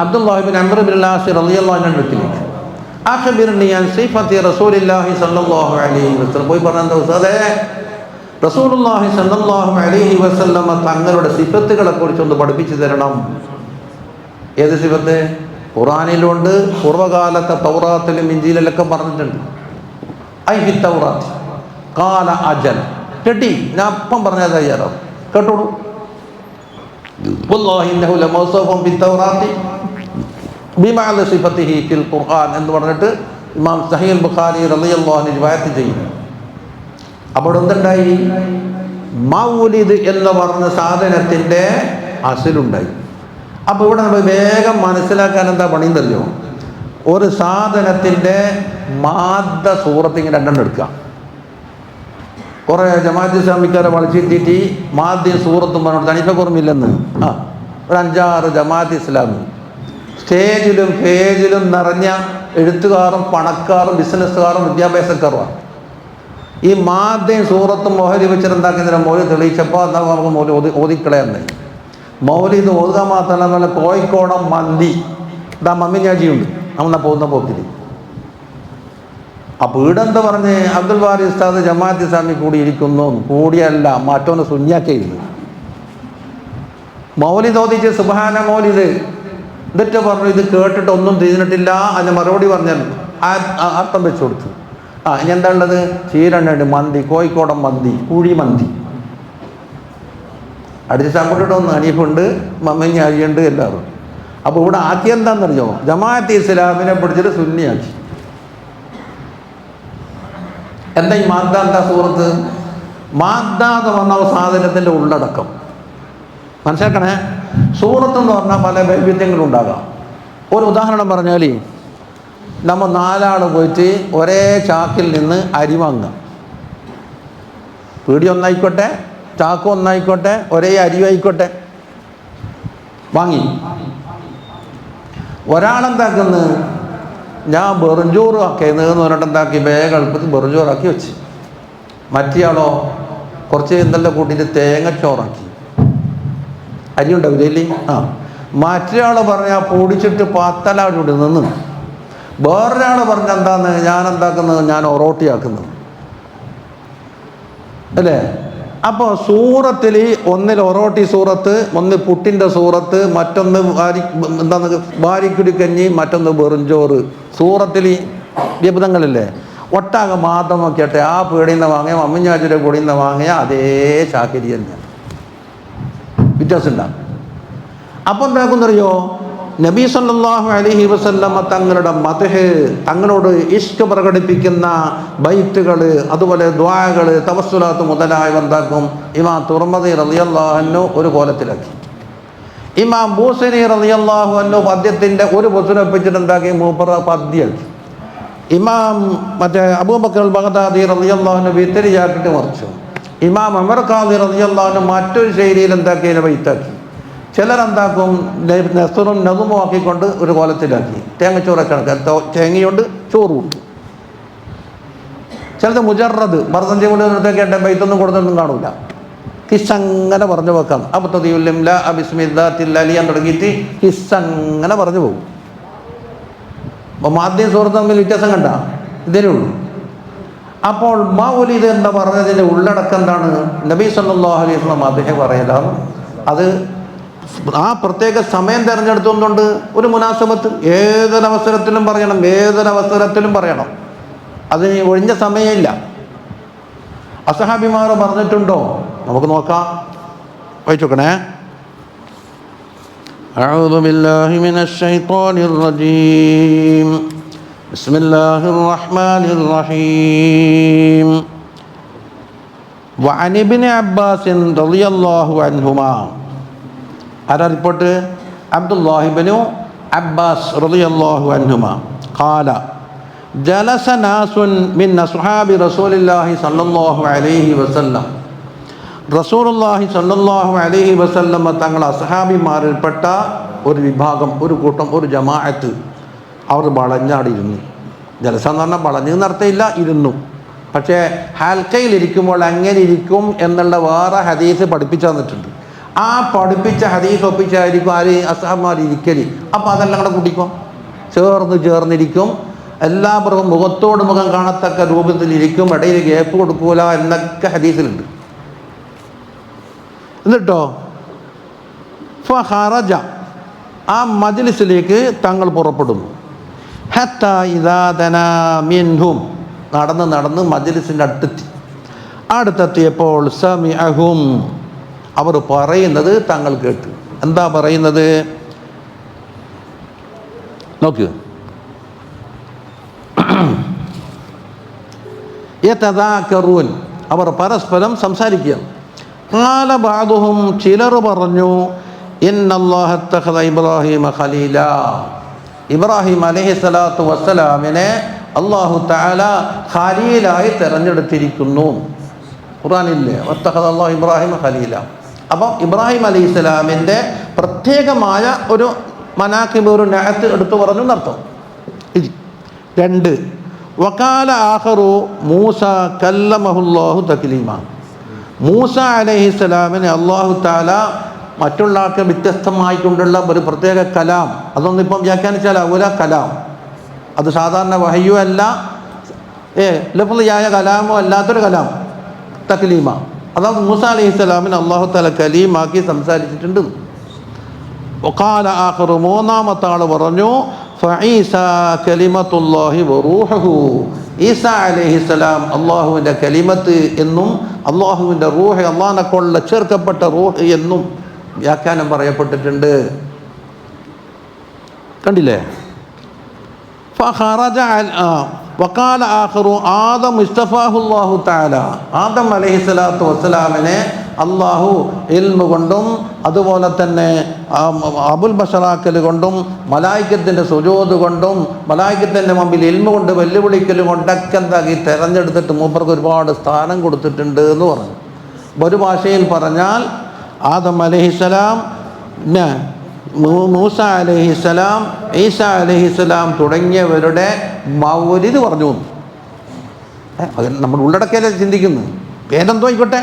അബ്ദുല്ലാഹി ഇബ്നു അംർ ഇബ്നുൽ ആസ് റളിയല്ലാഹു അൻഹു അടുത്തിലേക്ക് അഖബർനി അൻ സിഫത്തി റസൂലില്ലാഹി സ്വല്ലല്ലാഹു അലൈഹി വസല്ലം പോയി പറഞ്ഞ ഉസ്താദേ, റസൂലുള്ളാഹി സ്വല്ലല്ലാഹു അലൈഹി വസല്ലം തങ്ങളുടെ സിഫത്തുകളെ കുറിച്ചൊന്ന് പഠിപ്പിച്ചു തരണം. ഏത് സിഫത്ത്? ഖുർആനിലുണ്ട്, പൂർവ്വകാലത്തെ തൗറാത്തിലും ഇഞ്ചീലിലൊക്കെ പറഞ്ഞിട്ടുണ്ട്. ഐ ഫി തൗറാത്ത് ഖാല അജൽ. കേട്ടി, ഞാൻ അപ്പം പറഞ്ഞാൽ തയ്യാറാവും, കേട്ടോളൂ. വല്ലാഹി ഇന്നഹു ലമൗസൂഫുൻ ബിത്തൗറാത്തി ബിമഅന സിഫത്തിഹി ഫിൽ ഖുർആൻ എന്ന് പറഞ്ഞിട്ട് ഇമാം സഹീഹ് ബുഖാരി റളിയല്ലാഹു അൻഹു റിവായത്ത് ചെയ്യുന്നു. അപ്പോൾ എന്തുണ്ടായി? മൗലിദ് എന്ന് പറഞ്ഞ സാധനത്തിൻ്റെ അസിലുണ്ടായി. അപ്പോൾ ഇവിടെ നമ്മൾ വേഗം മനസ്സിലാക്കാൻ എന്താ പണിയെന്നറിയോ? ഒരു സാധനത്തിൻ്റെ മാദ്ദ സൂറത്ത് ഇങ്ങനെ രണ്ടെണ്ണം എടുക്കുക. കുറേ ജമാഅത്ത് ഇസ്ലാമിക്കാരെ വളച്ചിട്ടിട്ട് മാദ്യം സൂറത്തും പറഞ്ഞിട്ട് തനിക്കൊക്കെ ഓർമ്മയില്ലെന്ന് ഒരു 5-6 ജമാഅത്ത് ഇസ്ലാമി സ്റ്റേജിലും പേജിലും നിറഞ്ഞ എഴുത്തുകാരും പണക്കാരും ബിസിനസ്സുകാരും വിദ്യാഭ്യാസക്കാരുമാണ്. ഈ മാദ്യം സൂറത്തും മോഹരി വെച്ചിട്ട് എന്താക്കുന്നതിന് മൗലിദ് തെളിയിച്ചപ്പോൾ എന്നാൽ നമുക്ക് ഓതിക്കളയാന്ന്. മൗലിദ് ഓതുക മാത്രമല്ല, കോഴിക്കോടം മന്തി ഇതാ മമ്മിഞ്ഞാജിയുണ്ട് നമ്മളെ പോകുന്ന പോക്കിൽ. അപ്പോൾ ഈടെന്താ പറഞ്ഞ് അബ്ദുൽ ബാരി ഉസ്താദ് ജമാഅത്ത് ഇസ്ലാമി കൂടിയിരിക്കുന്നു, കൂടിയല്ല മറ്റൊന്ന് സുന്യാക്കിയിരുന്നു. മൗലിദ് ഓതിച്ച് സുബ്ഹാന മൗലിദ് എന്നിട്ട് പറഞ്ഞു ഇത് കേട്ടിട്ട് ഒന്നും തിരിഞ്ഞിട്ടില്ല. അതിന് മറുപടി പറഞ്ഞാൽ അർത്ഥം വെച്ചു കൊടുത്തു. ഇനി എന്താ ഉള്ളത്? ചീരണ്ണ മന്തി, കോഴിക്കോടൻ മന്തി, കുഴി മന്തി. അടിച്ച് സാമ്പിട്ടിട്ടൊന്ന് അനീഫുണ്ട്, മമ്മഞ്ഞാഴിയുണ്ട്, എല്ലാവരും. അപ്പോൾ ഇവിടെ ആക്കി എന്താണെന്നറിയോ? ജമാഅത്ത് ഇസ്ലാമിനെ പിടിച്ചിട്ട് സുന്നിയാക്കി. എന്താ ഈ മാദ്ദ? എന്താ സൂറത്ത്? മാദ്ദ എന്ന് പറഞ്ഞ സാധനത്തിൻ്റെ ഉള്ളടക്കം മനസ്സിലാക്കണേ. സൂറത്ത് എന്ന് പറഞ്ഞാൽ പല വൈവിധ്യങ്ങളുണ്ടാകാം. ഒരു ഉദാഹരണം പറഞ്ഞാൽ, നമ്മൾ 4 ആൾ പോയിട്ട് ഒരേ ചാക്കിൽ നിന്ന് അരി വാങ്ങുക. പീടി ഒന്നായിക്കോട്ടെ, ചാക്ക് ഒന്നായിക്കോട്ടെ, ഒരേ അരി ആയിക്കോട്ടെ, വാങ്ങി. ഒരാളെന്താക്കുന്നു, ഞാൻ വെറുംചോറ് ആക്കിയെന്ന് പറഞ്ഞിട്ട് എന്താക്കി, വേഗം എളുപ്പത്തിൽ വെറുംചോറാക്കി വെച്ച്. മറ്റേയാളോ കുറച്ച് എന്തെല്ലാം കൂട്ടിയിട്ട് തേങ്ങച്ചോറാക്കി. അരി ഉണ്ടാവില്ലേ? മറ്റൊരാൾ പറഞ്ഞാൽ പൊടിച്ചിട്ട് പത്തലാവിടെ നിന്ന്. വേറൊരാൾ പറഞ്ഞ എന്താന്ന്, ഞാൻ എന്താക്കുന്നത്, ഞാൻ ഒറോട്ടിയാക്കുന്നത് അല്ലേ? അപ്പോൾ സൂറത്തിൽ ഒന്നിൽ ഒറോട്ടി സൂറത്ത്, ഒന്ന് പുട്ടിൻ്റെ സൂറത്ത്, മറ്റൊന്ന് എന്താണ് വാരിക്കുടിക്കഞ്ഞി, മറ്റൊന്ന് വെറുംചോറ്. സൂറത്തിൽ വിഭതങ്ങളില്ലേ? ഒട്ടാകെ മാത്രം നോക്കിയാട്ടെ, ആ പീടിയിൽ നിന്ന് വാങ്ങിയ മമ്മിഞ്ഞാച്ചിയുടെ കൂടിയിൽ നിന്ന് വാങ്ങിയ അതേ ചാക്കരി തന്നെയാണ്. വ്യത്യാസം ഉണ്ടാകും. അപ്പോൾ എന്താക്കുന്നറിയോ? നബി സല്ലല്ലാഹു അലൈഹി വസല്ലമ തങ്ങളുടെ മദ്ഹ്, തങ്ങളോട് ഇഷ്ക് പ്രകടിപ്പിക്കുന്ന ബൈത്തുകൾ, അതുപോലെ ദുആകൾ, തവസ്സുലാത്ത് മുതലായവ എന്താക്കും ഇമാം തുർമദി റളിയല്ലാഹു അൻഹു ഒരു കോലത്തിലാക്കി. ഇമാം ബൂസരി റളിയല്ലാഹു അൻഹു പദ്യത്തിൻ്റെ ഒരു പൊസിനൊപ്പിച്ചിട്ട് എന്താക്കി മൂപ്പറ പദ്യമാക്കി. ഇമാം അബൂബക്കർ അൽ ബഗ്ദാദി റളിയല്ലാഹു അൻഹു വിത്തരിയാക്കിയിട്ട് മറിച്ചു. ഇമാം ഉമർ ഖാദി റളിയല്ലാഹു അൻഹു മറ്റൊരു ശൈലിയിൽ എന്താക്കി ബൈത്താക്കി. ചിലരെന്താക്കും നെസ്റും നദുമും ആക്കിക്കൊണ്ട് ഒരു കോലത്തിലാക്കി. തേങ്ങച്ചോറൊക്കെ കണക്ക്, തേങ്ങയുണ്ട്, ചോറും ഉണ്ട്. ചിലത് മുജറദ് മറുതഞ്ചി കൊണ്ടൊക്കെ എൻ്റെ ബൈത്തൊന്നും കൊടുത്തൊന്നും കാണൂല. കിസ്സങ്ങനെ പറഞ്ഞു വെക്കാം. അബുദ്ദീഉൽ അബിസ്മില്ലാത്തില്ലാലിയാൻ തുടങ്ങിയിട്ട് കിസ്സങ്ങനെ പറഞ്ഞു പോകും. അപ്പോൾ മാദ്യം സൂറത്ത് തമ്മിൽ വ്യത്യാസം കണ്ട ഇതിനേ ഉള്ളൂ. അപ്പോൾ മൗലിദ് എന്ന് പറഞ്ഞതിൻ്റെ ഉള്ളടക്കം എന്താണ്? നബി സല്ലല്ലാഹു അലൈഹി വസല്ലം അദ്ദേഹം പറയലാണ്. അത് ആ പ്രത്യേക സമയം തിരഞ്ഞെടുത്തുകൊണ്ടുണ്ട് ഒരു മുനാസബത്ത്. ഏതൊരവസരത്തിലും പറയണം, ഏതൊരവസരത്തിലും പറയണം. അതിന് ഒഴിഞ്ഞ സമയമില്ല. അസഹാബിമാർ പറഞ്ഞിട്ടുണ്ടോ? നമുക്ക് നോക്കാം, വായിച്ചു നോക്കണേ. أعوذ بالله من الشيطان الرجيم بسم الله الرحمن الرحيم وعن ابن عباس رضي الله عنهما هذا ريبورت عبد الله بن عباس رضي الله عنهما قال جلس ناس من أصحاب رسول الله صلى الله عليه وسلم റസൂലുള്ളാഹി സ്വല്ലല്ലാഹു അലൈഹി വസല്ലം തങ്ങളുടെ അസ്ഹാബിമാരിൽപ്പെട്ട ഒരു വിഭാഗം, ഒരു കൂട്ടം, ഒരു ജമാഅത്ത് അവർ വളഞ്ഞാടിയിരുന്നു. ജലസ എന്ന് പറഞ്ഞാൽ വളഞ്ഞു നടത്തിയില്ല, ഇരുന്നു. പക്ഷേ ഹൽക്കയിലിരിക്കുമ്പോൾ എങ്ങനെ ഇരിക്കും എന്നുള്ള വേറെ ഹദീസ് പഠിപ്പിച്ചു തന്നിട്ടുണ്ട്. ആ പഠിപ്പിച്ച ഹദീസ് ഒപ്പിച്ചായിരിക്കും ആര് അസ്ഹാബിമാർ ഇരിക്കല്. അപ്പോൾ അതെല്ലാം കൂടെ കൂട്ടിക്കും, ചേർന്നിരിക്കും. എല്ലാവരും മുഖത്തോട് മുഖം കാണത്തക്ക രൂപത്തിലിരിക്കും, ഇടയിൽ ഗ്യാപ്പ് കൊടുക്കൂല എന്നൊക്കെ ഹദീസിലുണ്ട്. എന്നിട്ടോ ഫഖറജ, ആ മജ്ലിസിലേക്ക് തങ്ങൾ പുറപ്പെടുന്നു. ഹത്താ ഇദാ ദനാ മിൻഹും, നടന്ന് മജ്ലിസിൻ്റെ അടുത്തെത്തിയപ്പോൾ സമിഅഹും, അവർ പറയുന്നത് തങ്ങൾ കേട്ടു. എന്താ പറയുന്നത് നോക്ക്. യതദാകറൂൻ, അവർ പരസ്പരം സംസാരിക്കുക. ഖാല ബഅദുഹും, ചിലർ പറഞ്ഞു, ഇന്നല്ലാഹ ഇത്തഖദ ഇബ്രാഹീമ ഖലീല, ഇബ്രാഹിം അലൈഹിസ്സലാത്തു വസ്സലാമിനെ അല്ലാഹു തആല ഖലീലായി തിരഞ്ഞെടുത്തിരിക്കുന്നു. ഖുർആനില്ലേ വത്തഖദ അല്ലാഹു ഇബ്രാഹിമ ഖലീല. അപ്പം ഇബ്രാഹിം അലൈഹിസ്സലാമിൻ്റെ പ്രത്യേകമായ ഒരു മനാഖിബ്, ഒരു നഅത്ത് എടുത്തു പറഞ്ഞു എന്നർത്ഥം. 2 വഖാല ആഖറു മൂസ കല്ലമഹുല്ലാഹു തക്ലീമ, മൂസ അലൈഹിസ്സലാമിനെ അല്ലാഹു തആല മറ്റുള്ള ആൾക്ക് വ്യത്യസ്തമായിട്ടുള്ള ഒരു പ്രത്യേക കലാം, അതൊന്നും ഇപ്പം വ്യാഖ്യാനിച്ചാലാവൂല. കലാം അത് സാധാരണ വഹയ്യോ അല്ല, ലഫ്ളിയായ കലാമോ അല്ലാത്തൊരു കലാം, തക്ലീമ. അതായത് മൂസ അലൈഹിസ്സലാമിനെ അല്ലാഹു തആല കലീമാക്കി സംസാരിച്ചിട്ടുണ്ട്. വഖാല ആഖറു, മൂന്നാമത്തെ ആൾ പറഞ്ഞു, ഫഈസ കലിമത്തുല്ലാഹി വറൂഹുഹു, ഈസ അലൈഹിസ്സലാം അള്ളാഹുവിൻ്റെ കലിമത്ത് എന്നും അള്ളാഹുവിൻ്റെ റൂഹ്, അള്ളാഹിനെ കൊള്ള ചേർക്കപ്പെട്ട റൂഹ് എന്നും വ്യാഖ്യാനം പറയപ്പെട്ടിട്ടുണ്ട്. കണ്ടില്ലേ? ഫഖറജ വഖാല ആഖിറു ആദം ഇസ്തഫാഹുല്ലാഹു തആല, ആദം അലൈഹിസ്സലാത്തു വസ്സലാമിനെ അള്ളാഹു ഇൽമു കൊണ്ടും അതുപോലെ തന്നെ അബുൽ ബഷറാക്കൽ കൊണ്ടും മലായിക്കത്തിൻ്റെ സുജൂദ് കൊണ്ടും മലായിക്കത്തിൻ്റെ മുമ്പിൽ ഇൽമു കൊണ്ട് വെല്ലുവിളിക്കലും കൊണ്ടൊക്കെ എന്താക്കി തിരഞ്ഞെടുത്തിട്ട് മൂപ്പർക്ക് ഒരുപാട് സ്ഥാനം കൊടുത്തിട്ടുണ്ട് എന്ന് പറഞ്ഞു. ഒരു ഭാഷയിൽ പറഞ്ഞാൽ ആദം അലൈഹിസ്സലാം, മൂസ അലൈഹിസ്സലാം, ഈസ അലൈഹിസ്സലാം തുടങ്ങിയവരുടെ മൗലിദ് പറഞ്ഞു. നമ്മൾ ഉള്ളടക്കല്ലേ ചിന്തിക്കുന്നു, പേരെന്തോ ആയിക്കോട്ടെ.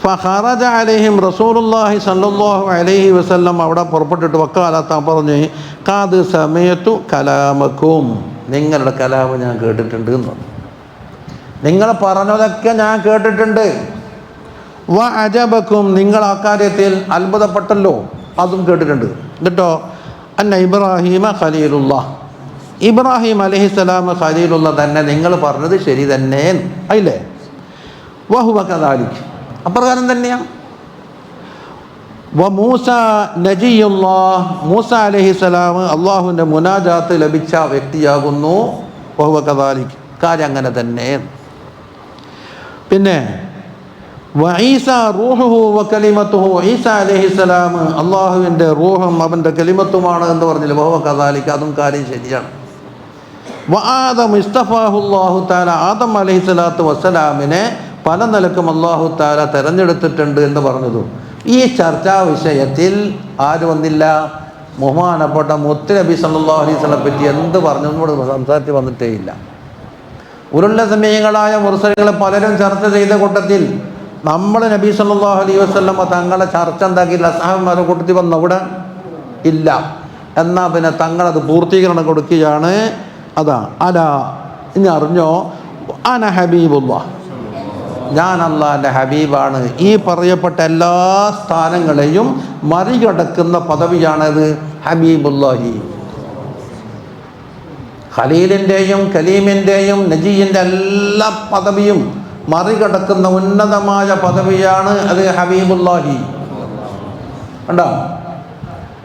ഫഖറജ അലൈഹിം റസൂലുള്ളാഹി സ്വല്ലല്ലാഹു അലൈഹി വസല്ലം, അവിടെ പുറപ്പെട്ടിട്ട് വക്കാലത്ത പറഞ്ഞു, ഖാദ് സമയത്തു കലാമക്കും, നിങ്ങളുടെ കലാമ് ഞാൻ കേട്ടിട്ടുണ്ട് എന്ന് പറഞ്ഞു. നിങ്ങൾ പറഞ്ഞതൊക്കെ ഞാൻ കേട്ടിട്ടുണ്ട്. വ അജബക്കും, നിങ്ങൾ അക്കാര്യത്തിൽ അത്ഭുതപ്പെട്ടല്ലോ, അതും കേട്ടിട്ടുണ്ട്. എന്നിട്ടോ അന്ന ഇബ്രാഹിമ ഖലീലുല്ലാ, ഇബ്രാഹിം അലൈഹിസ്സലാം ഖലീലുള്ള തന്നെ നിങ്ങൾ പറഞ്ഞത് ശരി തന്നെ ആയില്ലേ. വഹുവ കദാലിക്, അപ്രകാരം തന്നെയാണ്. വ മൂസ നജിയുല്ലാഹ്, മൂസ അലൈഹിസ്സലാം അള്ളാഹുവിൻ്റെ മുനാജാത്ത് ലഭിച്ച വ്യക്തിയാകുന്നു. വഹുവ കദാലിക്, കാര്യം അങ്ങനെ തന്നെ. പിന്നെ വ ഈസ റൂഹുഹു വ കലിമത്തുഹു, ഈസ അലൈഹിസ്സലാം അള്ളാഹുവിൻ്റെ റൂഹും അവൻ്റെ കലിമത്തുമാണ് എന്ന് പറഞ്ഞില്ല. വഹുവ കദാലിക്, അതും കാര്യം ശരിയാണ്. വ ആദം ഇസ്തഫാഹുല്ലാഹു തആല, ആദം അലൈഹിസ്സലാത്തു വസ്സലാമിനെ പല നിലക്കും അല്ലാഹു തആല തിരഞ്ഞെടുത്തിട്ടുണ്ട് എന്ന് പറഞ്ഞതും. ഈ ചർച്ചാ വിഷയത്തിൽ ആര് വന്നില്ല? ബഹുമാനപ്പെട്ട മുത്ത് നബി സല്ലല്ലാഹു അലൈഹി വസല്ലം പറ്റി എന്ത് പറഞ്ഞു എന്നോട് സംസാരിച്ച് വന്നിട്ടേ ഇല്ല. ഉരുള്ള സമയങ്ങളായ മുർസലുകളെ പലരും ചർച്ച ചെയ്ത കൂട്ടത്തിൽ നമ്മൾ നബി സല്ലല്ലാഹു അലൈഹി വസല്ലം തങ്ങളെ ചർച്ച എന്താക്കിയില്ല. സഹാബിമാരുടെ കൂട്ടത്തിൽ വന്ന അവിടെ ഇല്ല. എന്നാൽ പിന്നെ തങ്ങളത് പൂർത്തീകരണം കൊടുക്കുകയാണ്. അതാ അല, ഇനി അറിഞ്ഞോ, അന ഹബീബുല്ലാഹ്, ഞാൻ അള്ളാഹിൻ്റെ ഹബീബാണ്. ഈ പറയപ്പെട്ട എല്ലാ സ്ഥാനങ്ങളെയും മറികടക്കുന്ന പദവിയാണത് ഹബീബുല്ലാഹി. ഖലീലിൻ്റെയും കലീമിൻ്റെയും നജിയിൻ്റെ എല്ലാ പദവിയും മറികടക്കുന്ന ഉന്നതമായ പദവിയാണ് അത് ഹബീബുല്ലാഹി. ഉണ്ടോ?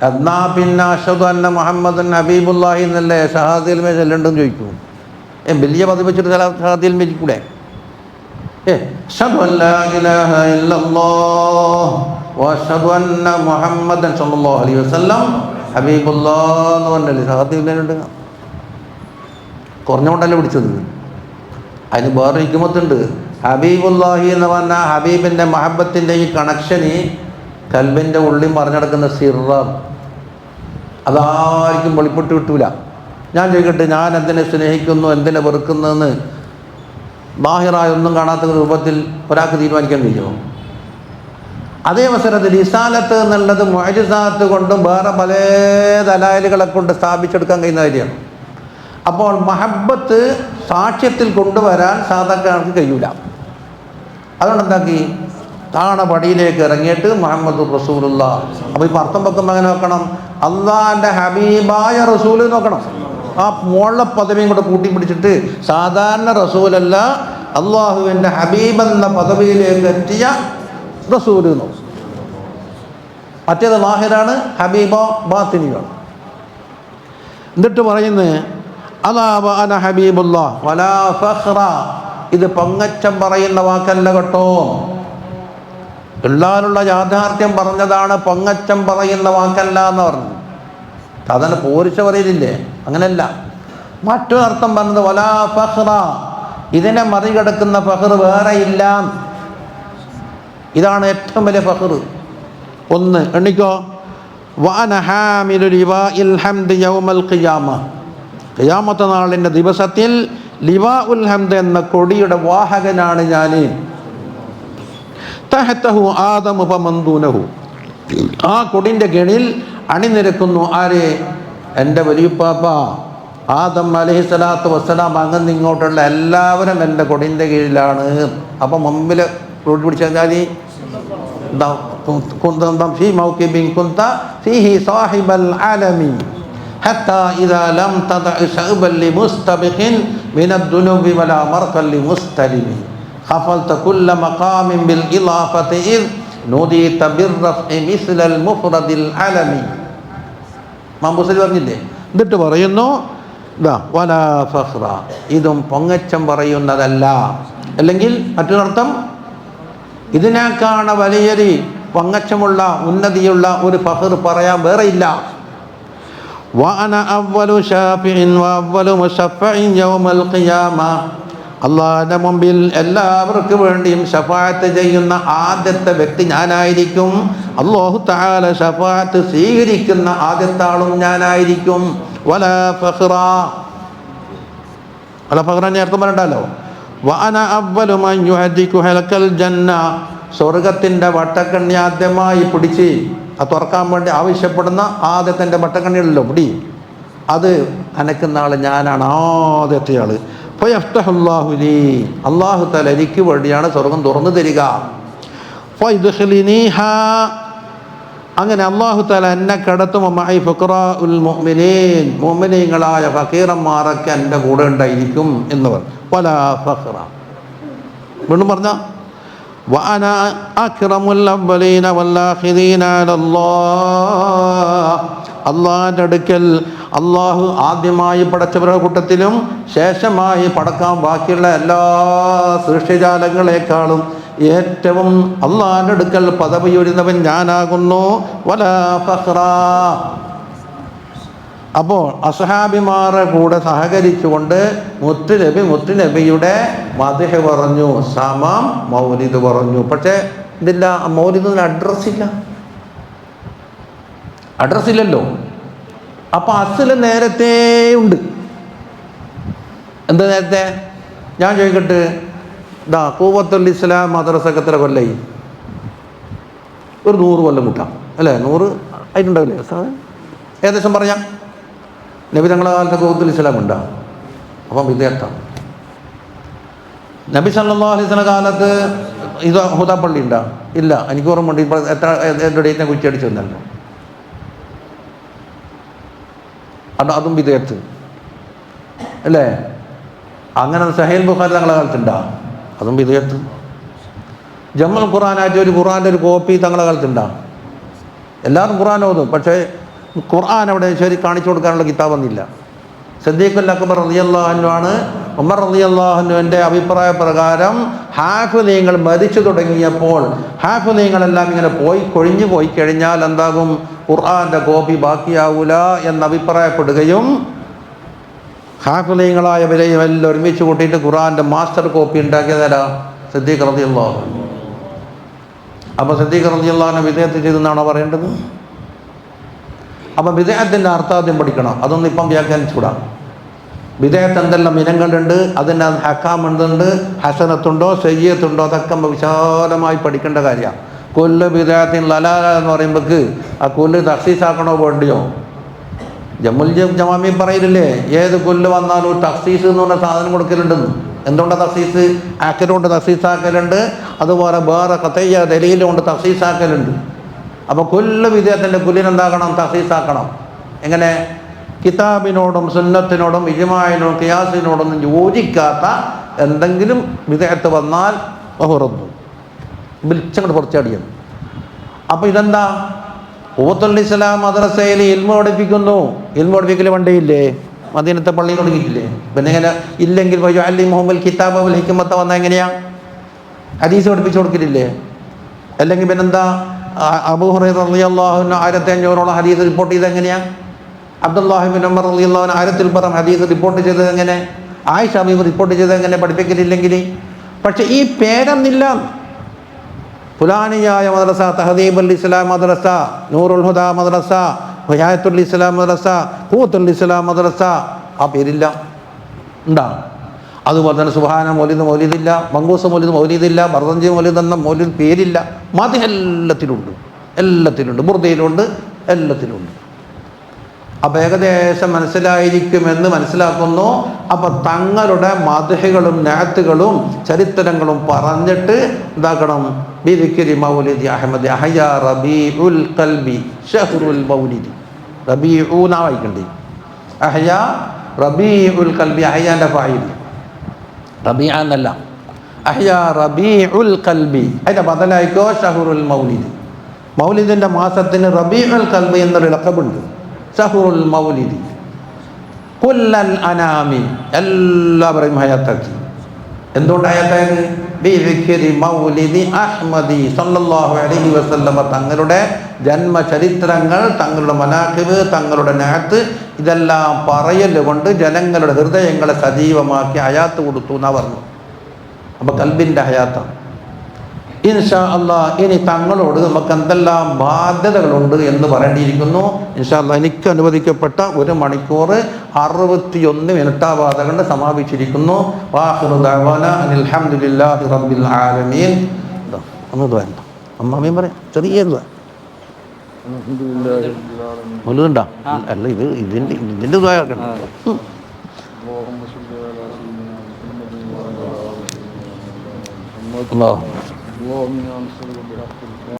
എന്നാ പിന്നെ അഷ്ഹദു അന്ന മുഹമ്മദൻ ഹബീബുല്ലാഹി എന്നല്ലേ ഷഹാദത്തിൽ മേ ചെല്ലുണ്ടെന്ന് ചോദിക്കൂ. വലിയ പദവി വെച്ചിട്ട് ഷഹാദത്തിൽ മേ കൂടെ അഷ്ഹദു അല്ലാ ഇലാഹ ഇല്ലല്ലാഹ് വഅഷ്ഹദു അന്ന മുഹമ്മദൻ സ്വല്ലല്ലാഹു അലൈഹി വസല്ലം ഹബീബുല്ലാഹ് എന്ന് പറഞ്ഞല്ലേ ഷഹാദത്തിൽ മേലുണ്ട്. കുറഞ്ഞുകൊണ്ടല്ലേ പിടിച്ചത്. അതിന് വേറെ ഹിക്മത്തുണ്ട്. ഹബീബുല്ലാഹി എന്ന് പറഞ്ഞാൽ ഹബീബിൻ്റെ മഹബത്തിൻ്റെ ഈ കണക്ഷന് കൽബിൻ്റെ ഉള്ളിൽ പറഞ്ഞെടുക്കുന്ന സിറാണ്. അതാർക്കും വെളിപ്പെട്ട് കിട്ടൂല. ഞാൻ ചോദിക്കട്ടെ, ഞാൻ എന്തിനെ സ്നേഹിക്കുന്നു എന്തിനെ വെറുക്കുന്നതെന്ന് ബാഹിറായ ഒന്നും കാണാത്ത രൂപത്തിൽ ഒരാൾക്ക് തീരുമാനിക്കാൻ കഴിയുമോ? അതേ അവസരത്തിൽ റിസാലത്ത് എന്നുള്ളത് മുഅ്ജിസാത്ത് കൊണ്ടും വേറെ പല ദലായിലുകളെ കൊണ്ട് സ്ഥാപിച്ചെടുക്കാൻ കഴിയുന്ന കാര്യമാണ്. അപ്പോൾ മഹബത്ത് സാക്ഷ്യത്തിൽ കൊണ്ടുവരാൻ സാധാരണക്കാർക്ക് കഴിയൂല. അതുകൊണ്ട് എന്താക്കി താണ പടിയിലേക്ക് ഇറങ്ങിയിട്ട് മുഹമ്മദ് റസൂലുള്ളാഹ്. അപ്പോൾ ഇപ്പോൾ അർത്ഥം വെക്കുമ്പോൾ അങ്ങനെ നോക്കണം, അള്ളാഹിൻ്റെ ഹബീബായ റസൂൽ നോക്കണം. ആ മോളെ പദവിയും കൂടെ കൂട്ടി പിടിച്ചിട്ട് സാധാരണ റസൂലല്ല, അള്ളാഹുവിൻ്റെ ഹബീബ് എന്ന പദവിയിലേക്ക് എത്തിയ റസൂൽ നോക്കും. മറ്റേത് ലാഹിറാണ്, ഹബീബോ ബാത്തിനിയാണ്. എന്നിട്ട് പറയുന്നത് അലാ വഅന ഹബീബുല്ലാഹ് വലാ ഫഖ്റ. ഇത് പൊങ്ങച്ചം പറയുന്ന വാക്കല്ല കേട്ടോ, ഉള്ളാലുള്ള യാഥാർത്ഥ്യം പറഞ്ഞതാണ്, പൊങ്ങച്ചം പറയുന്ന വാക്കല്ല എന്ന് പറഞ്ഞു. സാധാരണ പോരിച്ച പറയലില്ലേ, അങ്ങനെയല്ല. മറ്റൊരർത്ഥം പറഞ്ഞത് വലാ ഫഖ്റ, ഇതിനെ മറികടക്കുന്ന ഫഖ്ർ വേറെ ഇല്ല. ഇതാണ് ഏറ്റവും വലിയ ഫഖ്ർ. ഒന്ന് എണ്ണിക്കോ, വഅന ഹാമിലു ലിവാഇൽ ഹംദ് യൗമൽ ഖിയാമ. ഖിയാമത്ത് നാളിൻ്റെ ദിവസത്തിൽ ലിവാഉൽ ഹംദ് എന്ന കൊടിയുടെ വാഹകനാണ് ഞാൻ. തഹ്തഹു ആദമു ഫമൻദൂനഹു. ആ കൊടിൻ്റെ കീഴിൽ അണിനിരക്കുന്നു ആര്? എൻ്റെ വലിയുപ്പാപ്പ ആദം അലൈഹിസ്സലാത്തു വസ്സലാം. അങ്ങനെ ഇങ്ങോട്ടുള്ള എല്ലാവരും എൻ്റെ കൊടിൻ്റെ കീഴിലാണ്. അപ്പം മുമ്പിൽ റോഡ് പിടിച്ച് കഴിഞ്ഞാൽ ഫീ മൗകിബിൻ കുന്ത ഫീഹി സാഹിബൽ ആലമി ഹത്താ ഇദാ ലം തദഅ ശഅബൻ ലിമുസ്തബിഖിൻ മിനദ്ദുനൂബി വലാ മർഖൻ ലിമുസ്തലിമി ഖഫൽത കുല്ല മഖാമിൻ ബിൽ ഇളാഫതി ഇദ് നൂദിത ബിർറഫഇ മിസ്ലൽ മുഫ്റദിൽ ആലമി. മാംബുസരി പറഞ്ഞില്ലേ. എന്നിട്ട് പറയുന്നു വലാ ഫഖ്റ, ഇതും പൊങ്ങച്ചം പറയുന്നതല്ല. അല്ലെങ്കിൽ മറ്റൊരർത്ഥം, ഇതിനേക്കാണ് വലിയൊരു പൊങ്ങച്ചമുള്ള ഉന്നതിയുള്ള ഒരു ഫഖ്ർ പറയാൻ വേറെ ഇല്ല. വഅന അവ്വലു ശാഫിഇൻ വഅവ്വലു മുശഫഇൻ യൗമൽ ഖിയാമ. അല്ലാഹുവിന്റെ മുമ്പിൽ എല്ലാവർക്കും വേണ്ടിയും ശഫാഅത്ത് ചെയ്യുന്ന ആദ്യത്തെ വ്യക്തി ഞാനായിരിക്കും. അല്ലാഹു തആല ശഫാഅത്ത് സ്വീകരിക്കുന്ന ആദ്യത്തെ ആളും ഞാനായിരിക്കും. വലാ ഫഖ്റ, വലാ ഫഖ്റ നേരത്തെ പറഞ്ഞല്ലോ. വഅന അവ്വലു മൻ യുഹദികു ഹലക്കൽ ജന്ന. സ്വർഗത്തിൻ്റെ വട്ടക്കണ്ണി ആദ്യമായി പിടിച്ച് അത് തുറക്കാൻ വേണ്ടി ആവശ്യപ്പെടുന്ന ആദ്യത്തെ വട്ടക്കണ്ണിയുള്ളല്ലോ പിടി, അത് അനക്കുന്ന ആൾ ഞാനാണ്, ആദ്യത്തെ ആൾ. ഫയഫ്തഹുല്ലാഹു ലീ, അല്ലാഹു തആല എനിക്ക് വേണ്ടിയാണ് സ്വർഗം തുറന്നു തരിക. ഫയദ്ഖിലിനീഹാ, അങ്ങനെ അല്ലാഹു തആല എന്നെ കടത്തും. മഅ ഫുഖറാഉൽ മുഅ്മിനീൻ, മുഅ്മിനീങ്ങളായ ഫഖീറന്മാരൊക്കെ എൻ്റെ കൂടെ ഉണ്ടായിരിക്കും എന്നവർ. വലാ ഫഖ്റ. വീണ്ടും പറഞ്ഞ വഅന അക്റമുൽ അവ്വലീന വൽ ആഖിരീന അലല്ലാഹ്. അള്ളാഹിൻ്റെ അടുക്കൽ അള്ളാഹു ആദ്യമായി പടച്ചവരുടെ കൂട്ടത്തിലും ശേഷമായി പടക്കാൻ ബാക്കിയുള്ള എല്ലാ സൃഷ്ടിജാലങ്ങളെക്കാളും ഏറ്റവും അള്ളാഹിൻ്റെ അടുക്കൽ പദവി ഉയരുന്നവൻ ഞാനാകുന്നു. വലാ ഫഖ്റ. അപ്പോൾ അസ്ഹാബിമാരുടെ കൂടെ സഹകരിച്ചുകൊണ്ട് മുത്തുനബിയുടെ മദ്ഹ് പറഞ്ഞു, സമം മൗലിദ് പറഞ്ഞു. പക്ഷേ ഇതില്ല, മൗലിദിന് അഡ്രസ്സില്ലല്ലോ. അപ്പോൾ അസ്ല് നേരത്തെ ഉണ്ട്. എന്താ നേരത്തെ? ഞാൻ ചോദിക്കട്ടെ, ഖുവത്തുൽ ഇസ്ലാം മദ്രസക്ക് എത്ര കൊല്ലായി? ഒരു 100 കൊല്ലം കൂട്ടാം അല്ലേ? 100 ആയിട്ടുണ്ടാവില്ലേ? ഏകദേശം പറയാം. നബി തങ്ങളുടെ കാലത്ത് ഖുവത്തുൽ ഇസ്ലാം ഉണ്ടോ? അപ്പം വിദ്യാർത്ഥം. നബി സല്ലല്ലാഹു അലൈഹി വസല്ലം കാലത്ത് ഇത് ഹുദാപ്പള്ളി ഉണ്ടോ? ഇല്ല. എനിക്ക് ഓർമ്മയുണ്ട്. ഇപ്പോൾ എത്ര ഡേറ്റിനെ കുറ്റിയടിച്ചു വന്നല്ലോ. അതും വിദ്യാർത്ഥി അല്ലേ? അങ്ങനെ സഹീൽ ബുഖാരി തങ്ങളുടെ കാലത്തുണ്ടോ? അതും വിദ്യാർത്ഥി. ജമ്മൽ ഖുർആനായിട്ട് ഒരു ഖുർആൻ്റെ ഒരു കോപ്പി തങ്ങളുടെ കാലത്തുണ്ടോ? എല്ലാവരും ഖുർആൻ ഓതും, പക്ഷേ ഖുർആൻ അവിടെ ശരി കാണിച്ചു കൊടുക്കാനുള്ള കിതാബൊന്നുമില്ല. സിദ്ദീഖുൽ അക്ബർ റളിയല്ലാഹു അൻഹു ആണ് ഉമർ റളിയല്ലാഹു അൻഹുവിൻ്റെ അഭിപ്രായ പ്രകാരം ഹാഫിളീങ്ങൾ മരിച്ചു തുടങ്ങിയപ്പോൾ ഹാഫിളീങ്ങളെല്ലാം ഇങ്ങനെ കൊഴിഞ്ഞു പോയി കഴിഞ്ഞാൽ എന്താകും, ഖുർആൻ്റെ കോപ്പി ബാക്കിയാവൂല എന്ന് അഭിപ്രായപ്പെടുകയും ഹാഫിളീങ്ങളായവരെയും എല്ലാം ഒരുമിച്ച് കൂട്ടിയിട്ട് ഖുർആൻ്റെ മാസ്റ്റർ കോപ്പി ഉണ്ടാക്കിയതരാ സിദ്ദീഖ് റളിയല്ലാഹു അൻഹു. അപ്പോൾ സിദ്ദീഖ് റളിയല്ലാഹു അൻഹു വിദേഹത്ത് ചെയ്തെന്നാണോ പറയേണ്ടത്? അപ്പം വിദേഹത്തിൻ്റെ അർത്ഥാദ്യം പഠിക്കണം. അതൊന്നും ഇപ്പം വ്യാഖ്യാനിച്ചുകൂടാ. വിദേഹത്ത് എന്തെല്ലാം ഇനങ്ങളുണ്ട്, അതിന് ഹക്കാമുണ്ട്, ഹസനത്തുണ്ടോ സയ്യത്തുണ്ടോ, അതൊക്കെ വിശാലമായി പഠിക്കേണ്ട കാര്യമാണ്. കൊല്ല് വിദേഹത്തിന് ലലാല എന്ന് പറയുമ്പോൾക്ക് ആ കൊല്ല് തഖ്സീസാക്കണോ വേണ്ടിയോ? ജമ്മുൽ ജമാമി പറയില്ലേ, ഏത് കൊല്ല് വന്നാലും ഒരു തഖ്സീസ് എന്ന് പറഞ്ഞ സാധനം കൊടുക്കലുണ്ടെന്ന്. എന്തുകൊണ്ട് തഖ്സീസ്? ആക്കലുകൊണ്ട് തഖ്സീസാക്കലുണ്ട്, അതുപോലെ വേറെ ഖതയ്യ ദലീലുകൊണ്ട് തഖ്സീസാക്കലുണ്ട്. അപ്പോൾ കൊല്ല് വിദേഹത്തിൻ്റെ കൊല്ലിനെന്താക്കണം? തഖ്സീസാക്കണം. എങ്ങനെ? കിതാബിനോടും സുന്നത്തിനോടും ഇജ്മാഇനോടും ഖിയാസിനോടൊന്നും യോജിക്കാത്ത എന്തെങ്കിലും വിദേഹത്ത് വന്നാൽ ബഹുറദ്ദു വിളിച്ചങ്ങോട്ട് പുറച്ചടിയാണ്. അപ്പോൾ ഇതെന്താ? ഊത്തുൽ ഇസ്ലാം മദ്രസയിൽ ഇൽമു പഠിപ്പിക്കുന്നു. ഇൽമു പഠിപ്പിക്കൽ വണ്ടിയില്ലേ? മദീനത്തെ പള്ളിയിൽ തുടങ്ങിയിട്ടില്ലേ? പിന്നെ എങ്ങനെ ഇല്ലെങ്കിൽ അല്ലി മുഹമ്മൽ കിതാബ് വൽ ഹിക്മത്ത് വന്നാൽ എങ്ങനെയാണ്? ഹദീസ് പഠിപ്പിച്ചു കൊടുക്കില്ലേ? അല്ലെങ്കിൽ പിന്നെന്താ? അബൂ ഹുറൈറ റളിയല്ലാഹു അൻഹു 1500ഓളം ഹദീസ് റിപ്പോർട്ട് ചെയ്തത് എങ്ങനെയാണ്? അബ്ദുല്ലാഹി ഇബ്നു ഉമർ റളിയല്ലാഹു അൻഹു 1000 ഹദീസ് റിപ്പോർട്ട് ചെയ്തത് എങ്ങനെ? ആയിഷ ബീവി റിപ്പോർട്ട് ചെയ്തത് എങ്ങനെ? പഠിപ്പിക്കലില്ലെങ്കിൽ. പക്ഷെ ഈ പേരൊന്നില്ല. ഫുലാനിയായ മദ്രസ, തഹദീബുൽ ഇസ്ലാം മദ്രസ, നൂറുൽ ഹുദാ മദ്രസ, ഹിദായത്തുൽ ഇസ്ലാം മദ്രസ, ഖുവത്തുൽ ഇസ്ലാം മദ്രസ, ആ പേരില്ല. ഉണ്ടാ? അതുപോലെ തന്നെ സുബ്ഹാന മൗലിദില്ല, മങ്കൂസ് മൗലിദില്ല, ബർദഞ്ചി മൗലിദ് എന്ന മൗലിദ് പേരില്ല. മദ്ഹ് എല്ലാത്തിലുണ്ട്, ബുർദയിലുണ്ട്, എല്ലാത്തിലുണ്ട്. അപ്പം ഏകദേശം മനസ്സിലായിരിക്കുമെന്ന് മനസ്സിലാക്കുന്നു. അപ്പം തങ്ങളുടെ മദ്ഹുകളും നാത്തുകളും ചരിത്രങ്ങളും പറഞ്ഞിട്ട് എന്താക്കണം? ബിദിക്രി മൗലിദി അഹ്മദ് അഹ്യാ റബീഉൽ ഖൽബി ഷഹ്റുൽ മൗലിദി. റബീഉന വായിക്കണ്ടേ? അഹ്യാ റബീഉൽ ഖൽബി, അഹ്യാൻ്റെ ഫായിൽ റബീഅ എന്നല്ല, അഹ്യാ റബീഉൽ ഖൽബി. അതിൻ്റെ ബദലായിക്കോ ഷഹ്റുൽ മൗലിദി. മൗലിദിൻ്റെ മാസത്തിന് റബീഉൽ ഖൽബി എന്നൊരു ലഖബുണ്ട്. ഷഹ്റുൽ മൗലിദി കുല്ലൽ അനാമി, എല്ലാവരെയും ഹയാത്താക്കി. എന്തുകൊണ്ട് ഹയാത്തായത്? ബിദിക്രി മൗലിദി അഹ്മദി സല്ലല്ലാഹു അലൈഹി വസല്ലമ തങ്ങളുടെ ജന്മചരിത്രങ്ങൾ, തങ്ങളുടെ മനാഖിബ്, തങ്ങളുടെ നാത്ത്, ഇതെല്ലാം പറയൽ കൊണ്ട് ജനങ്ങളുടെ ഹൃദയങ്ങളെ സജീവമാക്കി ഹയാത്ത് കൊടുത്തു എന്നാ പറഞ്ഞു. അപ്പോൾ കൽബിൻ്റെ ഹയാത്താണ്. ഇൻഷാ അല്ലാഹ് ഇനി തങ്ങളോട് നമുക്ക് എന്തെല്ലാം ബാധ്യതകളുണ്ട് എന്ന് പറയേണ്ടിയിരിക്കുന്നു. ഇൻഷാ അല്ലാഹ് എനിക്ക് അനുവദിക്കപ്പെട്ട 1 മണിക്കൂർ 61 മിനിറ്റാവാതെ കൊണ്ട് സമാപിച്ചിരിക്കുന്നു. വാഖിറു ദഅവാന അനിൽ ഹംദുലില്ലാഹി റബ്ബിൽ ആലമീൻ. അമ്മാമയും പറയാം, ചെറിയ മുഴുതുണ്ടാ? അല്ല, ഇതിൻ്റെ ദ്വായാക്കണം. അല്ലാഹ്